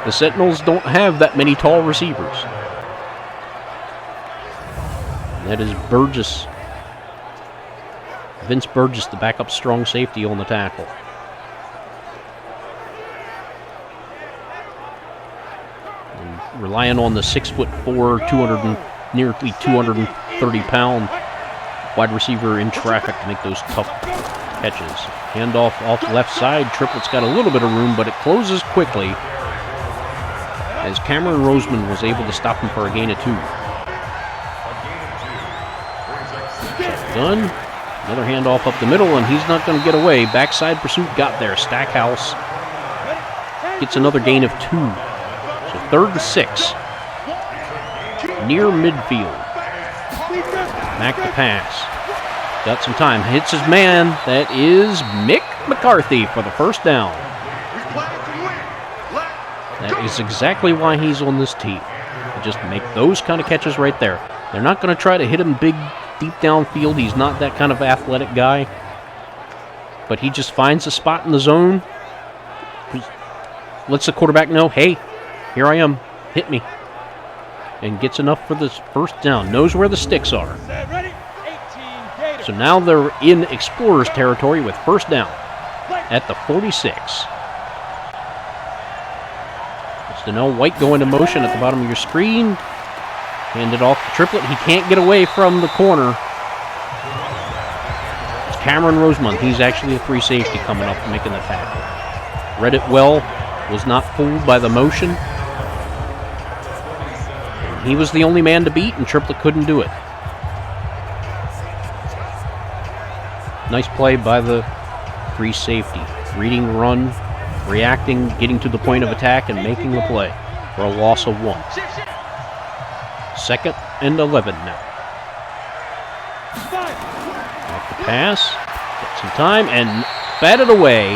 The Sentinels don't have that many tall receivers. That is Burgess. Vince Burgess, the backup strong safety on the tackle. And relying on the 6'4", nearly 230-pound wide receiver in traffic to make those tough catches. Handoff off the left side. Triplett's got a little bit of room, but it closes quickly as Cameron Roseman was able to stop him for a gain of 2. Done. Another handoff up the middle, and he's not going to get away. Backside pursuit got there. Stackhouse gets another gain of 2. So 3rd and 6. Near midfield. Mack the pass. Got some time. Hits his man. That is Mick McCarthy for the first down. That is exactly why he's on this team. Just make those kind of catches right there. They're not going to try to hit him big, deep downfield. He's not that kind of athletic guy. But he just finds a spot in the zone. Lets the quarterback know, hey, here I am. Hit me. And gets enough for this first down. Knows where the sticks are. So now they're in Explorers territory with first down at the 46. It's Donnell White going to motion at the bottom of your screen. Hand it off to Triplett. He can't get away from the corner. It's Cameron Rosemont. He's actually a free safety coming up and making the tackle. Read it well. Was not fooled by the motion. He was the only man to beat, and Triplett couldn't do it. Nice play by the free safety. Reading the run, reacting, getting to the point of attack, and making the play for a loss of 1. 2nd and 11 now. Off the pass. Get some time and batted away.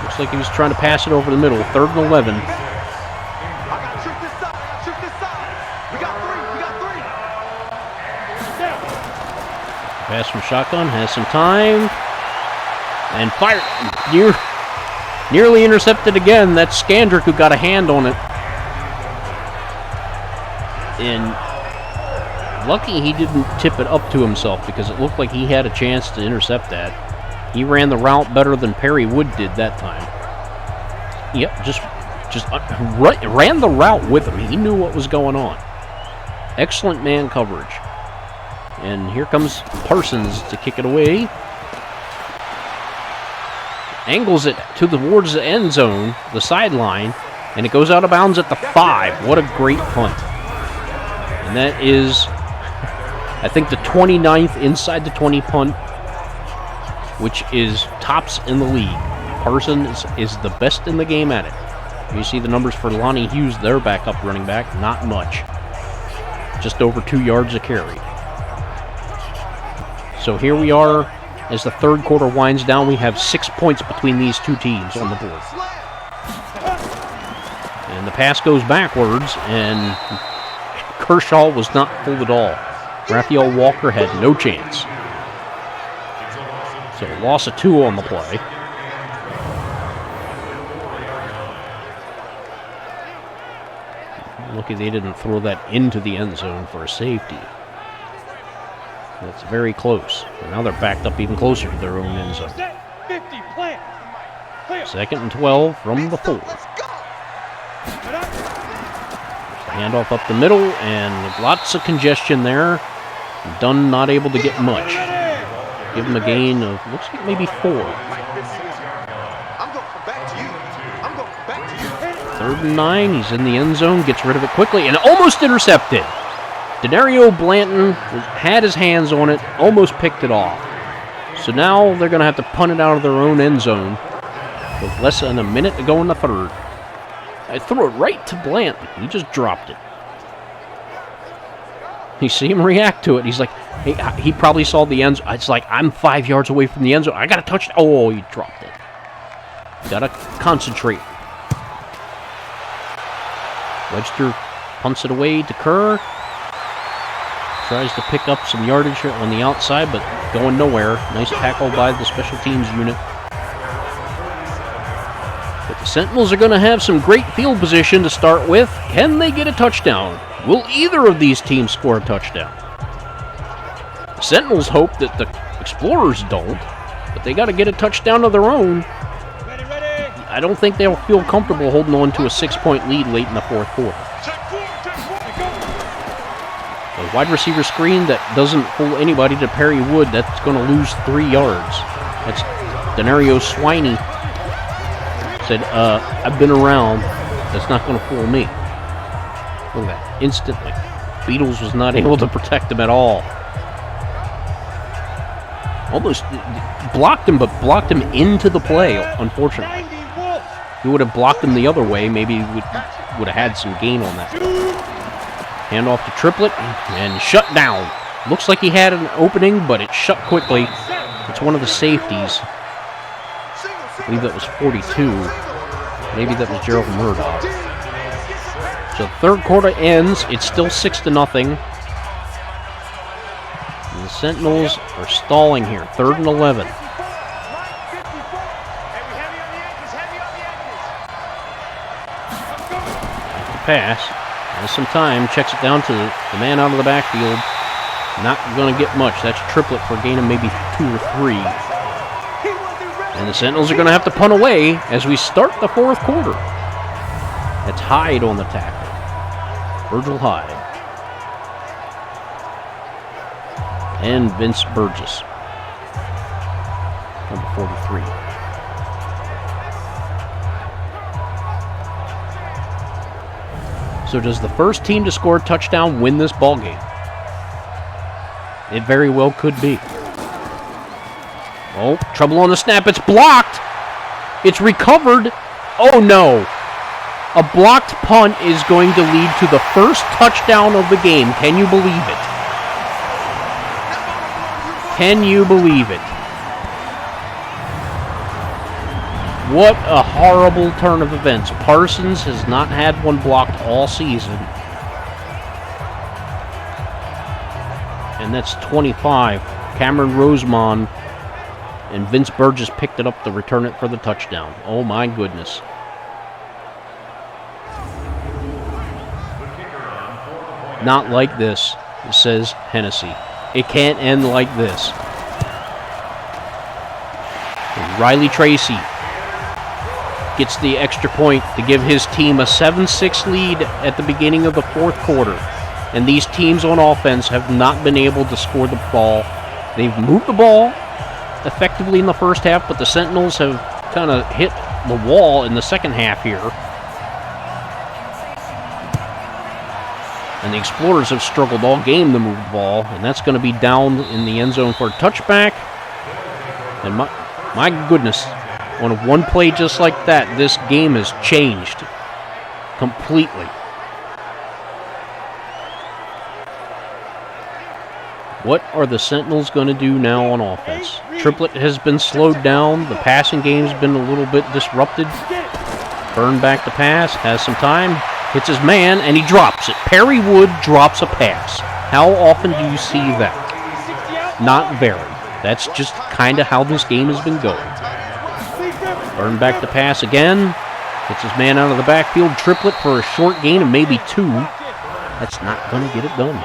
Looks like he was trying to pass it over the middle. 3rd and 11. Pass from shotgun, has some time, and fired. Nearly intercepted again. That's Scandrick who got a hand on it. And lucky he didn't tip it up to himself because it looked like he had a chance to intercept that. He ran the route better than Perry Wood did that time. Yep, just ran the route with him. He knew what was going on. Excellent man coverage. And here comes Parsons to kick it away. Angles it towards the end zone, the sideline, and it goes out of bounds at the 5. What a great punt. And that is, I think, the 29th inside the 20 punt, which is tops in the league. Parsons is the best in the game at it. You see the numbers for Lonnie Hughes, their backup running back, not much. Just over 2 yards a carry. So here we are, as the 3rd quarter winds down, we have 6 points between these two teams on the board. And the pass goes backwards, and Kershaw was not fooled at all. Raphael Walker had no chance. So loss of 2 on the play. Lucky they didn't throw that into the end zone for a safety. That's very close. And now they're backed up even closer to their own end zone. 2nd and 12 from the 4. Handoff up the middle, and lots of congestion there. Dunn not able to get much. Give him a gain of, looks like maybe 4. I'm going back to you. I'm going back to you. 3rd and 9. He's in the end zone. Gets rid of it quickly and almost intercepted. Denario Blanton had his hands on it. Almost picked it off. So now they're going to have to punt it out of their own end zone with less than a minute to go in the 3rd. I threw it right to Blanton. He just dropped it. You see him react to it. He's like, hey, he probably saw the end zone. It's like, I'm 5 yards away from the end zone. I got to touch it. Oh, he dropped it. Got to concentrate. Webster punts it away to Kerr. Tries to pick up some yardage on the outside, but going nowhere. Nice tackle by the special teams unit. But the Sentinels are going to have some great field position to start with. Can they get a touchdown? Will either of these teams score a touchdown? The Sentinels hope that the Explorers don't, but they got to get a touchdown of their own. I don't think they'll feel comfortable holding on to a 6-point lead late in the 4th quarter. A wide receiver screen that doesn't fool anybody to Perry Wood, that's going to lose 3 yards. That's Denario Swiney. Said, I've been around. That's not going to fool me. Look at that. Instantly. Beatles was not able to protect him at all. Almost blocked him, but blocked him into the play, unfortunately. If he would have blocked him the other way, maybe he would have had some gain on that. Hand off to Triplett and shut down. Looks like he had an opening, but it shut quickly. It's one of the safeties. I believe that was 42. Maybe that was Gerald Murdoch. So the 3rd quarter ends. It's still 6-0. And the Sentinels are stalling here. 3rd and 11. Pass. Has some time. Checks it down to the man out of the backfield. Not going to get much. That's Triplett for a gain of maybe 2 or 3. And the Sentinels are going to have to punt away as we start the 4th quarter. That's Hyde on the tackle. Virgil Hyde. And Vince Burgess. Number 43. So does the first team to score a touchdown win this ball game? It very well could be. Oh, trouble on the snap. It's blocked. It's recovered. Oh, no. A blocked punt is going to lead to the first touchdown of the game. Can you believe it? Can you believe it? What a horrible turn of events. Parsons has not had one blocked all season. And that's 25. Cameron Rosemond and Vince Burgess picked it up to return it for the touchdown. Oh my goodness. Not like this, says Hennessey. It can't end like this. And Riley Tracy gets the extra point to give his team a 7-6 lead at the beginning of the 4th quarter. And these teams on offense have not been able to score the ball. They've moved the ball effectively in the first half, but the Sentinels have kind of hit the wall in the second half here. And the Explorers have struggled all game to move the ball, and that's going to be down in the end zone for a touchback. And my goodness, on one play just like that, this game has changed completely. What are the Sentinels going to do now on offense? Triplett has been slowed down. The passing game's been a little bit disrupted. Burn back the pass, has some time, hits his man, and he drops it. Perry Wood drops a pass. How often do you see that? Not very. That's just kind of how this game has been going. Burn back the pass again. Hits his man out of the backfield. Triplett for a short gain of maybe 2. That's not going to get it done.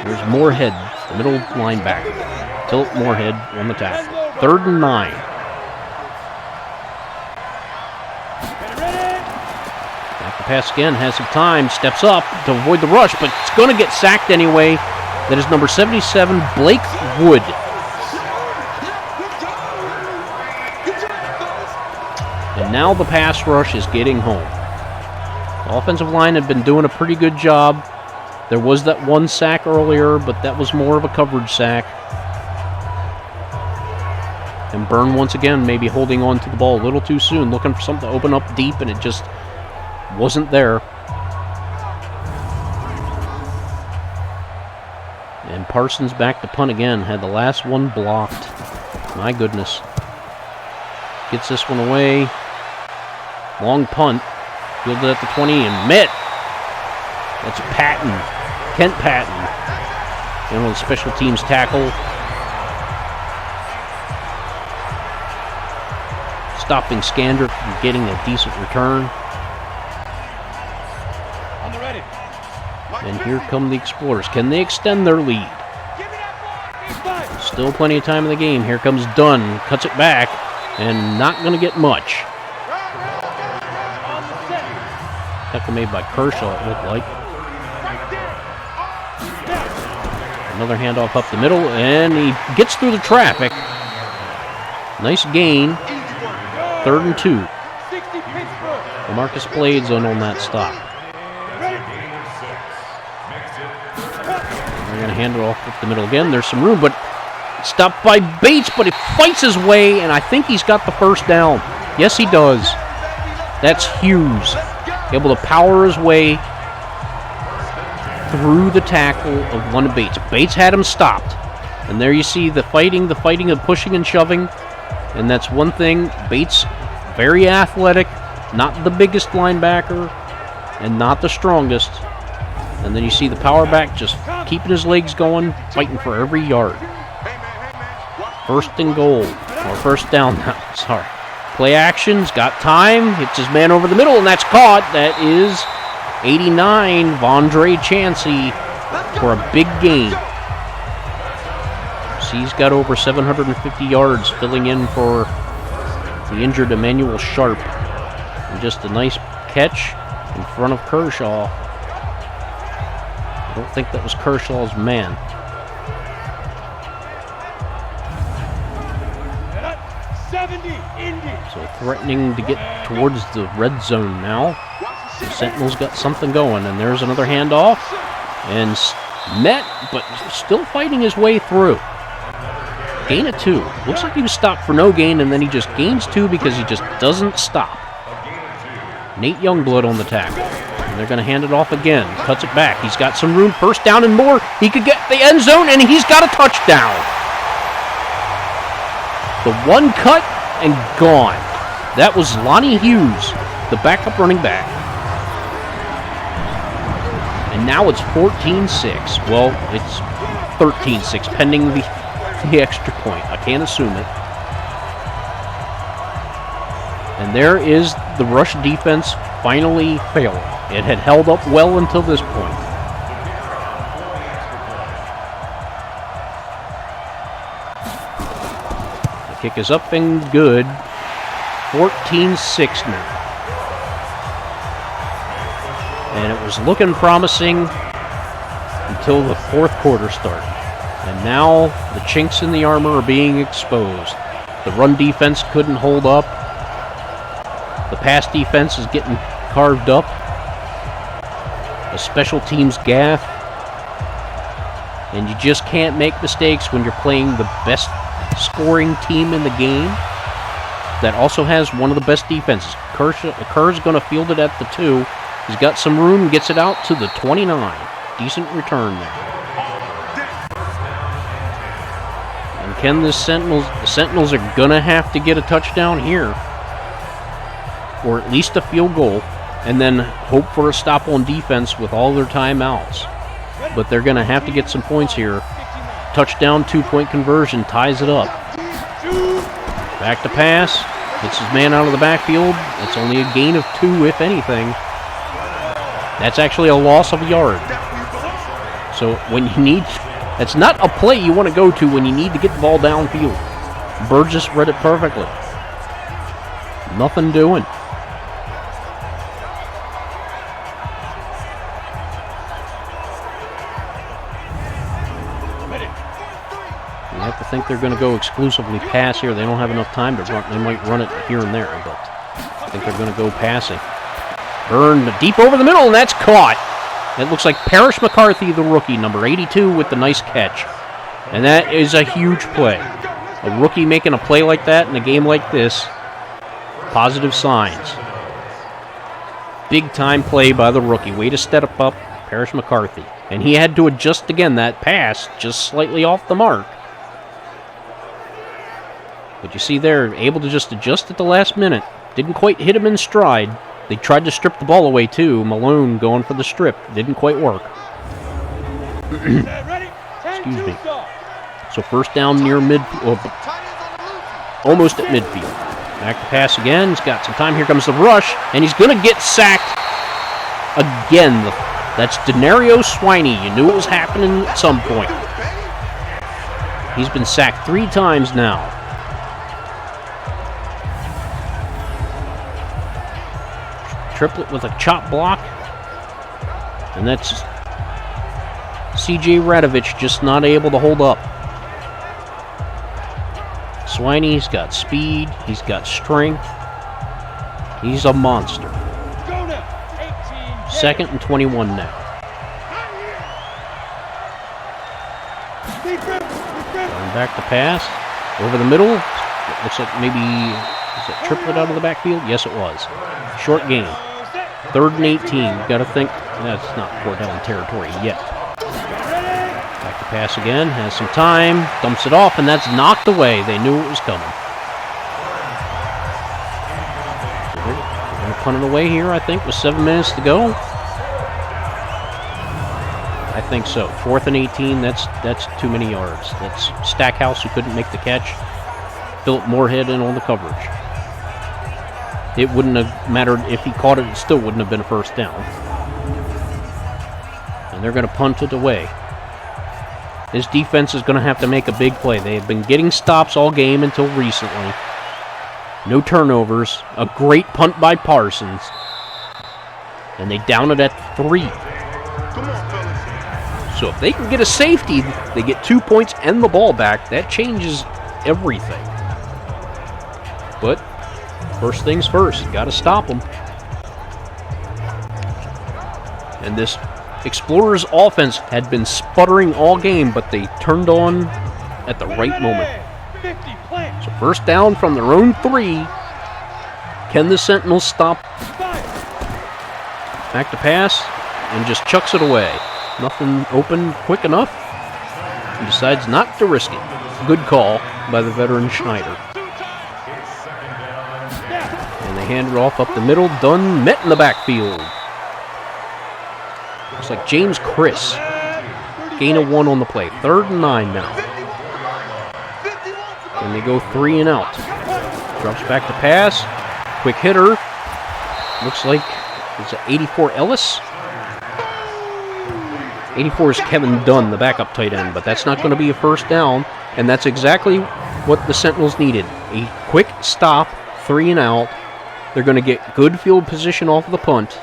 There's Moorhead, the middle linebacker. Tilt Moorhead on the tackle. 3rd and 9. Back the pass again, has some time, steps up to avoid the rush, but it's going to get sacked anyway. That is number 77, Blake Wood. And now the pass rush is getting home. The offensive line had been doing a pretty good job. There was that one sack earlier, but that was more of a coverage sack. And Byrne once again maybe holding on to the ball a little too soon, looking for something to open up deep, and it just wasn't there. And Parsons back to punt again, had the last one blocked. My goodness. Gets this one away. Long punt. Fielded at the 20 and met. That's Patton. Kent Patton. And with a special teams tackle. Stopping Scandrick from getting a decent return. On the ready. And here come the Explorers. Can they extend their lead? Still plenty of time in the game. Here comes Dunn. Cuts it back. And not going to get much. Tackle made by Kershaw, it looked like. Another handoff up the middle. And he gets through the traffic. Nice gain. 3rd and 2. Marcus Blades on that stop. They're going to hand it off up the middle again. There's some room, but stopped by Bates, but he fights his way, and I think he's got the first down. Yes, he does. That's Hughes. Able to power his way through the tackle of one of Bates. Bates had him stopped. And there you see the fighting of pushing and shoving. And that's one thing. Bates, very athletic, not the biggest linebacker, and not the strongest. And then you see the power back just keeping his legs going, fighting for every yard. 1st and goal, or 1st down now, sorry. Play action's got time, hits his man over the middle, and that's caught. That is 89, Vondre Chancey for a big gain. He's got over 750 yards filling in for the injured Emmanuel Sharp. And just a nice catch in front of Kershaw. I don't think that was Kershaw's man. So threatening to get towards the red zone now. The Sentinels got something going, and there's another handoff. And met, but still fighting his way through. Gain of 2. Looks like he was stopped for no gain, and then he just gains 2 because he just doesn't stop. Nate Youngblood on the tackle. And they're going to hand it off again. Cuts it back. He's got some room. 1st down and more. He could get the end zone, and he's got a touchdown. The one cut and gone. That was Lonnie Hughes, the backup running back. And now it's 14-6. Well, it's 13-6, pending the extra point. I can't assume it. And there is the rush defense finally failing. It had held up well until this point. The kick is up and good. 14-6 now. And it was looking promising until the 4th quarter started. And now the chinks in the armor are being exposed. The run defense couldn't hold up. The pass defense is getting carved up. A special teams gaffe. And you just can't make mistakes when you're playing the best scoring team in the game that also has one of the best defenses. Kerr's going to field it at the 2. He's got some room, gets it out to the 29. Decent return there. And can the Sentinels are going to have to get a touchdown here, or at least a field goal, and then hope for a stop on defense with all their timeouts. But they're going to have to get some points here. Touchdown, 2-point conversion, ties it up. Back to pass. Gets his man out of the backfield. It's only a gain of 2, if anything. That's actually a loss of a yard. So when you need... That's not a play you want to go to when you need to get the ball downfield. Burgess read it perfectly. Nothing doing. You have to think they're going to go exclusively pass here. They don't have enough time to run. They might run it here and there, but I think they're going to go passing. Burned deep over the middle, and that's caught. It looks like Parrish McCarthy, the rookie, number 82, with the nice catch. And that is a huge play. A rookie making a play like that in a game like this, positive signs. Big-time play by the rookie. Way to step up, Parrish McCarthy. And he had to adjust again, that pass, just slightly off the mark. But you see there, able to just adjust at the last minute. Didn't quite hit him in stride. They tried to strip the ball away too. Malone going for the strip. Didn't quite work. Excuse me. So first down near midfield. Almost at midfield. Back to pass again. He's got some time. Here comes the rush. And he's going to get sacked again. That's Denario Swiney. You knew it was happening at some point. He's been sacked 3 times now. Triplet with a chop block. And that's C.J. Radovich just not able to hold up. Swiney's got speed. He's got strength. He's a monster. 2nd and 21 now. Going back to pass. Over the middle. It looks like maybe... Is it Triplet out of the backfield? Yes, it was. Short game. 3rd and 18. You've got to think that's not Port Helen territory yet. Back to pass again. Has some time. Dumps it off, and that's knocked away. They knew it was coming. They're going to punt it away here, I think, with 7 minutes to go. I think so. 4th and 18. That's too many yards. That's Stackhouse who couldn't make the catch. Philip Moorhead in on the coverage. It wouldn't have mattered if he caught it. It still wouldn't have been a first down. And they're going to punt it away. This defense is going to have to make a big play. They have been getting stops all game until recently. No turnovers. A great punt by Parsons. And they down it at 3. So if they can get a safety, they get 2 points and the ball back. That changes everything. But first things first, got to stop them. And this Explorers offense had been sputtering all game, but they turned on at the right moment. So first down from their own 3. Can the Sentinels stop? Back to pass, and just chucks it away. Nothing open quick enough. He decides not to risk it. Good call by the veteran Schneider. And they hand it off up the middle. Dunn met in the backfield. Looks like James Chris. Gain of 1 on the play. 3rd and 9 now. And they go 3 and out. Drops back to pass. Quick hitter. Looks like it's 84 Ellis. 84 is Kevin Dunn, the backup tight end, but that's not going to be a first down, and that's exactly what the Sentinels needed. A quick stop, 3 and out. They're going to get good field position off of the punt.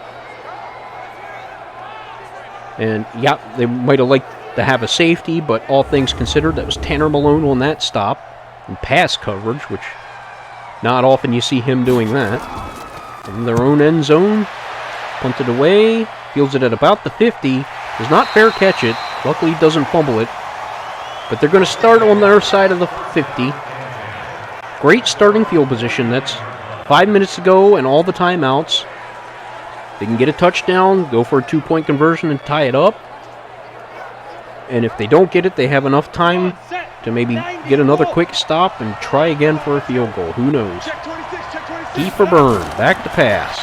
And, yeah, they might have liked to have a safety, but all things considered, that was Tanner Malone on that stop. And pass coverage, which not often you see him doing that. From their own end zone, punted away, fields it at about the 50. Does not fair catch it. Luckily, he doesn't fumble it. But they're going to start on their side of the 50. Great starting field position. That's 5 minutes to go and all the timeouts. They can get a touchdown, go for a 2-point conversion and tie it up. And if they don't get it, they have enough time to maybe get another quick stop and try again for a field goal. Who knows? Kiefer Byrne, back to pass.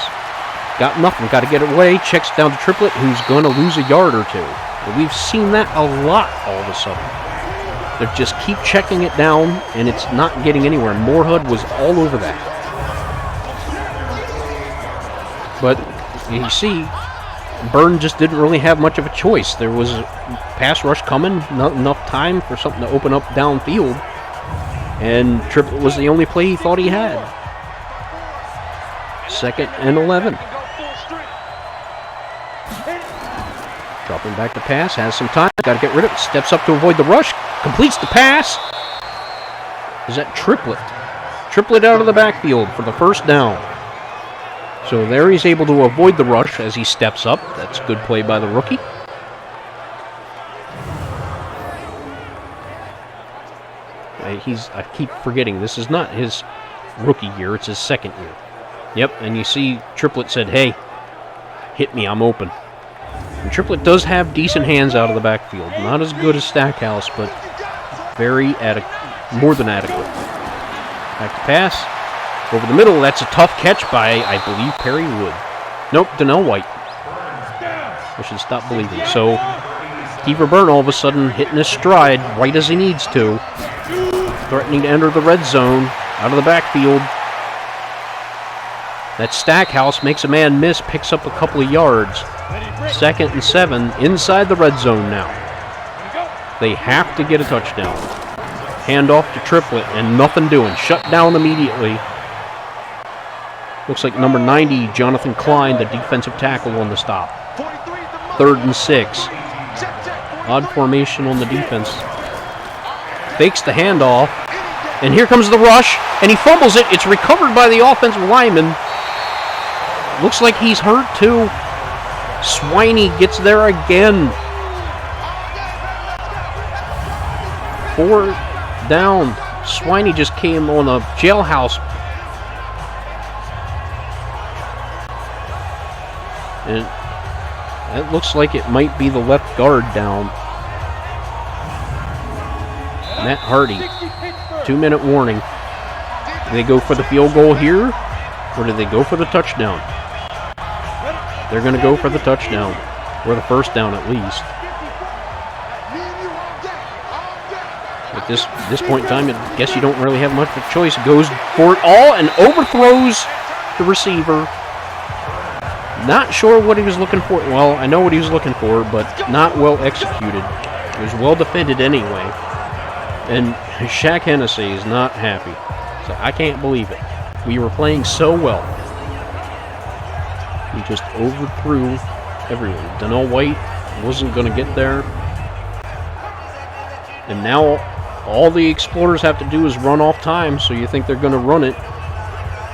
Got nothing, got to get it away. Checks down to Triplet, who's going to lose a yard or 2. But we've seen that a lot all of a sudden. They just keep checking it down, and it's not getting anywhere. Moorhead was all over that. But you see, Byrne just didn't really have much of a choice. There was a pass rush coming, not enough time for something to open up downfield, and Triplet was the only play he thought he had. 2nd and 11. Drop Going back to pass, has some time, got to get rid of it, steps up to avoid the rush, completes the pass. Is that Triplett? Triplett out of the backfield for the first down. So there he's able to avoid the rush as he steps up. That's a good play by the rookie. I keep forgetting, this is not his rookie year, it's his second year. Yep, and you see Triplett said, hey, hit me, I'm open. And Triplett does have decent hands out of the backfield. Not as good as Stackhouse, but more than adequate. Back to pass. Over the middle, that's a tough catch by, I believe, Perry Wood. Nope, Donnell White. I should stop believing. So, Kiefer Byrne all of a sudden hitting his stride right as he needs to. Threatening to enter the red zone out of the backfield. That Stackhouse makes a man miss, picks up a couple of yards. 2nd and 7 inside the red zone now. They have to get a touchdown. Handoff to Triplett and nothing doing. Shut down immediately. Looks like number 90, Jonathan Klein, the defensive tackle, on the stop. 3rd and 6. Odd formation on the defense. Fakes the handoff. And here comes the rush. And he fumbles it. It's recovered by the offensive lineman. Looks like he's hurt too. Swiney gets there again. 4th down. Swiney just came on a jailhouse. And it looks like it might be the left guard down. Matt Hardy. 2-minute warning. Do they go for the field goal here? Or do they go for the touchdown? They're going to go for the touchdown. Or the first down at least. At this point in time, I guess you don't really have much of a choice. Goes for it all and overthrows the receiver. Not sure what he was looking for. Well, I know what he was looking for, but not well executed. It was well defended anyway. And Shaq Hennessey is not happy. So I can't believe it. We were playing so well. We just overthrew everyone. Donnell White wasn't going to get there. And now all the Explorers have to do is run off time, so you think they're going to run it.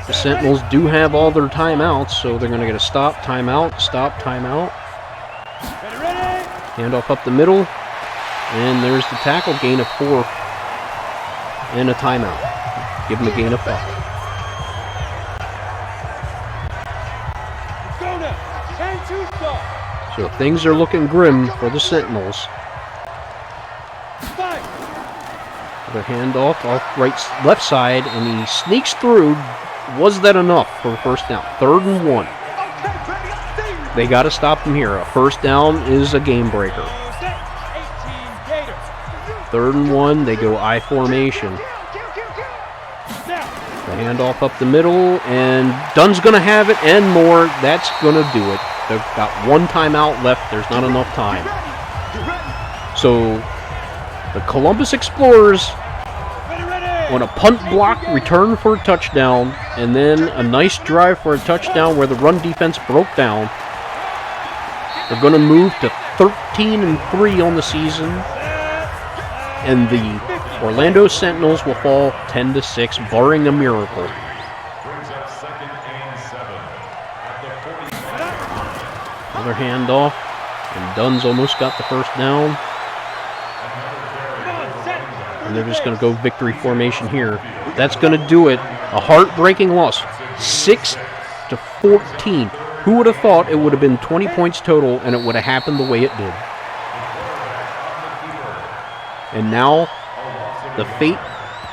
The Sentinels do have all their timeouts, so they're going to get a stop, timeout, stop, timeout. Handoff up the middle. And there's the tackle, gain of 4. And a timeout. Give them a gain of 5. So things are looking grim for the Sentinels. Their handoff off left side, and he sneaks through. Was that enough for a first down? 3rd and 1. They got to stop him here. A first down is a game breaker. 3rd and 1. They go I formation. The handoff up the middle, and Dunn's going to have it and more. That's going to do it. They've got 1 timeout left. There's not enough time. So the Columbus Explorers on a punt block return for a touchdown, and then a nice drive for a touchdown where the run defense broke down. They're going to move to 13-3 on the season, and the Orlando Sentinels will fall 10-6, barring a miracle. Another handoff, and Dunn's almost got the first down. And they're just going to go victory formation here. That's going to do it. A heartbreaking loss. 6-14. Who would have thought it would have been 20 points total and it would have happened the way it did? And now the fate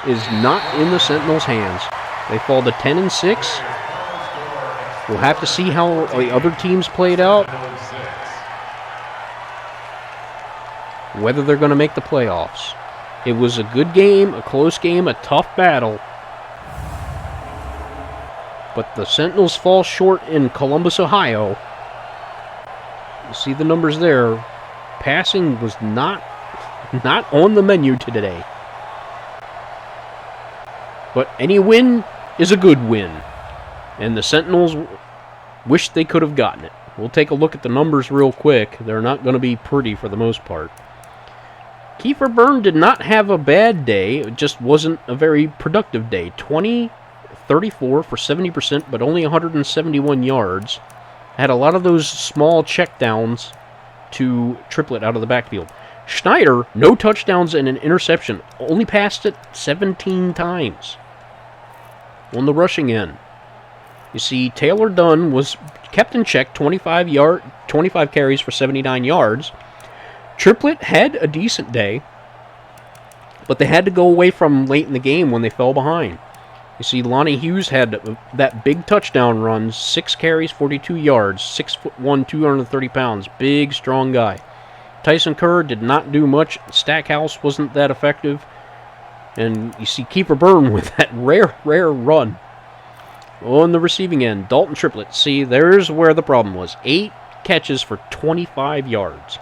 is not in the Sentinels' hands. They fall to 10-6. We'll have to see how the other teams played out. Whether they're going to make the playoffs. It was a good game, a close game, a tough battle. But the Sentinels fall short in Columbus, Ohio. You see the numbers there. Passing was not on the menu today. But any win is a good win. And the Sentinels wish they could have gotten it. We'll take a look at the numbers real quick. They're not going to be pretty for the most part. Kiefer Byrne did not have a bad day. It just wasn't a very productive day. 34 for 70%, but only 171 yards. Had a lot of those small checkdowns to Triplett out of the backfield. Schneider, no touchdowns and an interception. Only passed it 17 times on the rushing end. You see, Taylor Dunn was kept in check, 25 carries for 79 yards. Triplett had a decent day, but they had to go away from late in the game when they fell behind. You see, Lonnie Hughes had that big touchdown run, 6 carries, 42 yards, 6'1", 230 pounds, big, strong guy. Tyson Kerr did not do much. Stackhouse wasn't that effective. And you see Kiefer Byrne with that rare run. On the receiving end, Dalton Triplett. See, there's where the problem was. 8 catches for 25 yards.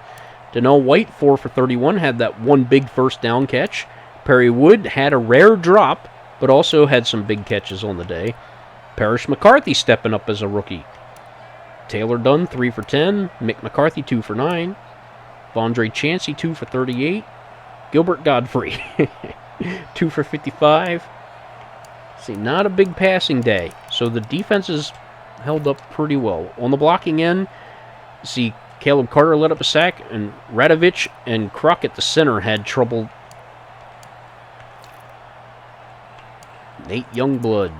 Donnell White, 4 for 31, had that one big first down catch. Perry Wood had a rare drop, but also had some big catches on the day. Parrish McCarthy stepping up as a rookie. Taylor Dunn, 3 for 10. Mick McCarthy, 2 for 9. Vondre Chancey, 2 for 38. Gilbert Godfrey, 2 for 55. See, not a big passing day. So the defenses held up pretty well. On the blocking end, see, Caleb Carter let up a sack, and Radovich and Crockett, the center, had trouble. Nate Youngblood,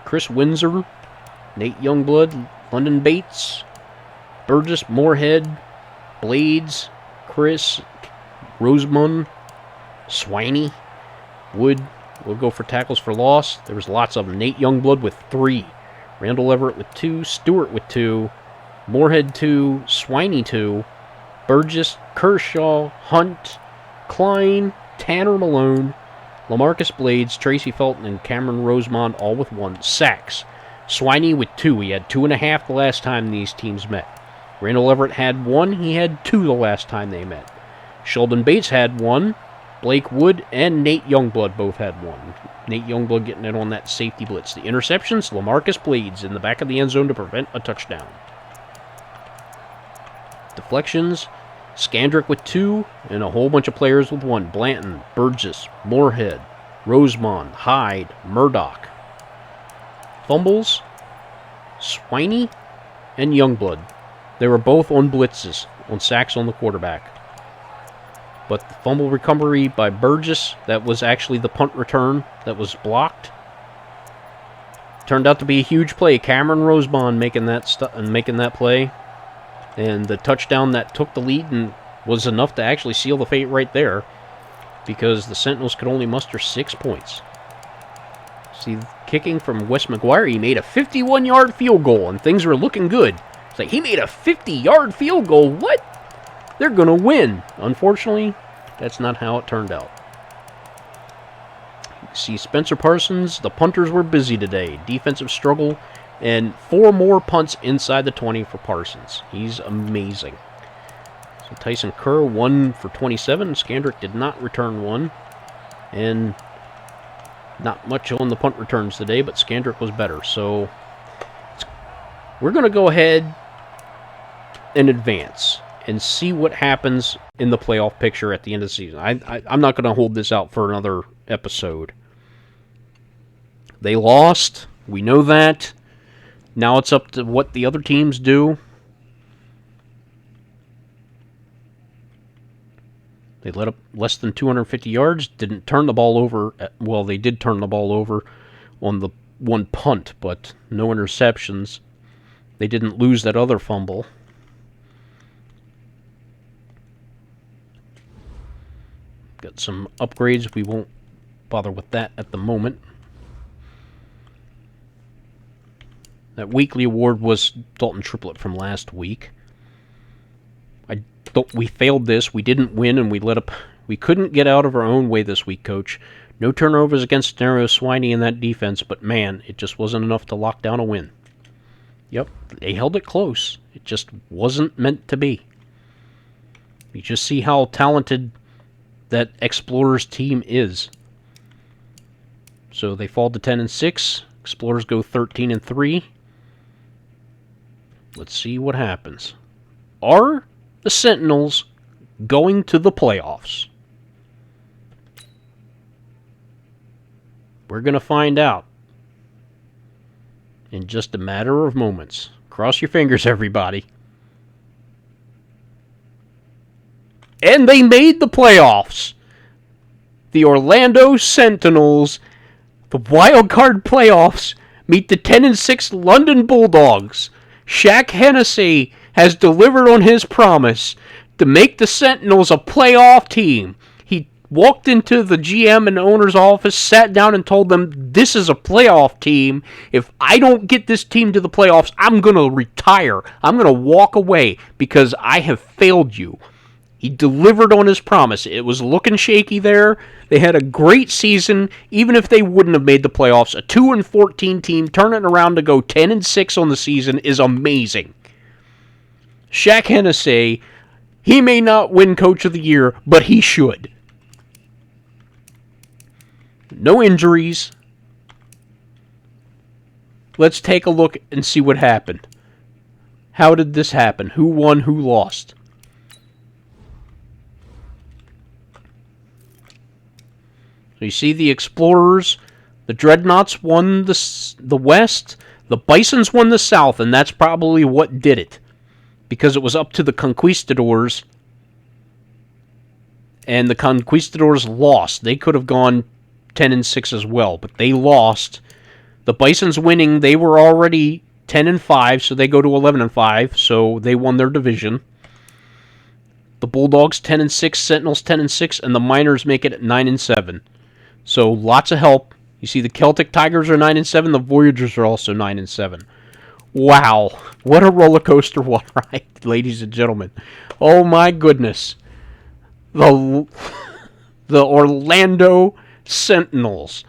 Chris Windsor, Nate Youngblood, London Bates, Burgess, Moorhead, Blades, Chris, Rosemond, Swiney, Wood. We'll go for tackles for loss. There was lots of them. Nate Youngblood with 3. Randall Everett with 2. Stewart with 2. Moorhead 2. Swiney 2. Burgess, Kershaw, Hunt, Klein, Tanner Malone, LaMarcus Blades, Tracy Felton, and Cameron Rosemond all with 1. Sacks. Swiney with 2. He had 2.5 the last time these teams met. Randall Everett had 1. He had 2 the last time they met. Sheldon Bates had 1. Blake Wood and Nate Youngblood both had 1. Nate Youngblood getting in on that safety blitz. The interceptions, LaMarcus Blades in the back of the end zone to prevent a touchdown. Deflections, Skandrick with 2, and a whole bunch of players with 1. Blanton, Burgess, Moorhead, Rosemond, Hyde, Murdoch. Fumbles, Swiney and Youngblood. They were both on blitzes, on sacks on the quarterback. But the fumble recovery by Burgess, that was actually the punt return that was blocked. Turned out to be a huge play. Cameron Rosemond making that play. And the touchdown that took the lead and was enough to actually seal the fate right there, because the Sentinels could only muster 6 points. See, kicking from Wes McGuire, he made a 51-yard field goal, and things were looking good. It's like, he made a 50-yard field goal? What? They're going to win. Unfortunately, that's not how it turned out. See, Spencer Parsons, the punters were busy today. Defensive struggle, and 4 more punts inside the 20 for Parsons. He's amazing. So Tyson Kerr, 1 for 27. Skandrick did not return 1. And not much on the punt returns today, but Skandrick was better. So we're going to go ahead and advance and see what happens in the playoff picture at the end of the season. I'm not going to hold this out for another episode. They lost. We know that. Now it's up to what the other teams do. They let up less than 250 yards. Didn't turn the ball over. Well, they did turn the ball over on the one punt, but no interceptions. They didn't lose that other fumble. Got some upgrades. We won't bother with that at the moment. That weekly award was Dalton Triplett from last week. We failed this. We didn't win, and we couldn't get out of our own way this week, Coach. No turnovers against Dario Swiney in that defense, but man, it just wasn't enough to lock down a win. Yep, they held it close. It just wasn't meant to be. You just see how talented that Explorers team is. So they fall to 10-6. Explorers go 13-3. Let's see what happens. Are the Sentinels going to the playoffs? We're going to find out in just a matter of moments. Cross your fingers, everybody. And they made the playoffs. The Orlando Sentinels, the wild card playoffs, meet the 10-6 London Bulldogs. Shaq Hennessey has delivered on his promise to make the Sentinels a playoff team. He walked into the GM and owner's office, sat down and told them, this is a playoff team. If I don't get this team to the playoffs, I'm going to retire. I'm going to walk away because I have failed you. He delivered on his promise. It was looking shaky there. They had a great season, even if they wouldn't have made the playoffs. A 2-14 team turning around to go 10-6 on the season is amazing. Shaq Hennessey, he may not win Coach of the Year, but he should. No injuries. Let's take a look and see what happened. How did this happen? Who won, who lost? So you see the Explorers, the Dreadnoughts won the West, the Bisons won the South, and that's probably what did it. Because it was up to the Conquistadors, and the Conquistadors lost. They could have gone 10-6 as well, but they lost. The Bisons winning, they were already 10-5, so they go to 11-5, so they won their division. The Bulldogs 10-6, Sentinels 10-6, and the Miners make it 9-7. So lots of help. You see the Celtic Tigers are 9-7, the Voyagers are also 9-7. Wow, what a roller coaster ride, ladies and gentlemen. Oh my goodness. The Orlando Sentinels,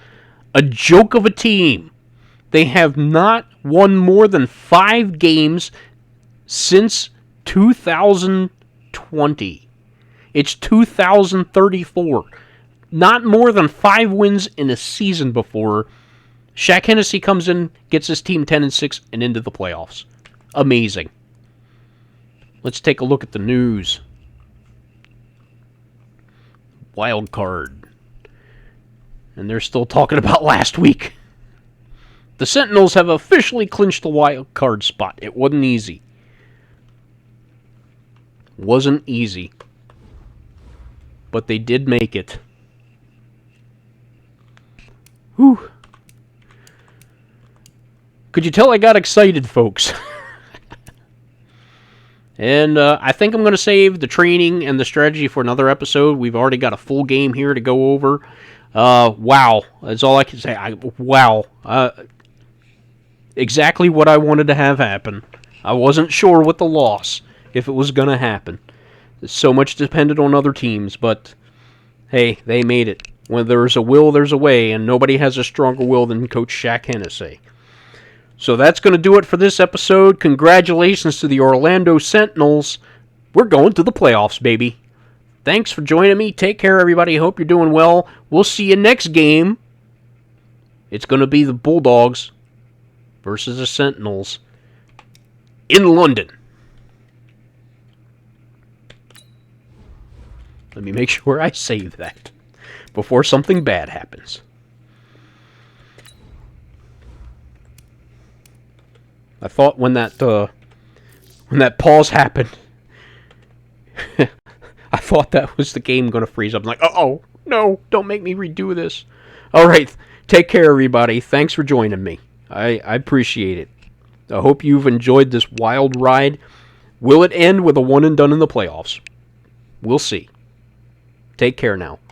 a joke of a team. They have not won more than 5 games since 2020. It's 2034. Not more than 5 wins in a season before Shaq Hennessey comes in, gets his team 10-6, and into the playoffs. Amazing. Let's take a look at the news. Wild card. And they're still talking about last week. The Sentinels have officially clinched the wild card spot. It wasn't easy. Wasn't easy. But they did make it. Whew. Could you tell I got excited, folks? And I think I'm going to save the training and the strategy for another episode. We've already got a full game here to go over. Wow. That's all I can say. Wow. Exactly what I wanted to have happen. I wasn't sure with the loss if it was going to happen. So much depended on other teams, but hey, they made it. When there's a will, there's a way, and nobody has a stronger will than Coach Shaq Hennessey. So that's going to do it for this episode. Congratulations to the Orlando Sentinels. We're going to the playoffs, baby. Thanks for joining me. Take care, everybody. Hope you're doing well. We'll see you next game. It's going to be the Bulldogs versus the Sentinels in London. Let me make sure I save that before something bad happens. I thought when that pause happened, I thought that was the game going to freeze up. I'm like, uh-oh, no, don't make me redo this. All right, take care, everybody. Thanks for joining me. I appreciate it. I hope you've enjoyed this wild ride. Will it end with a one and done in the playoffs? We'll see. Take care now.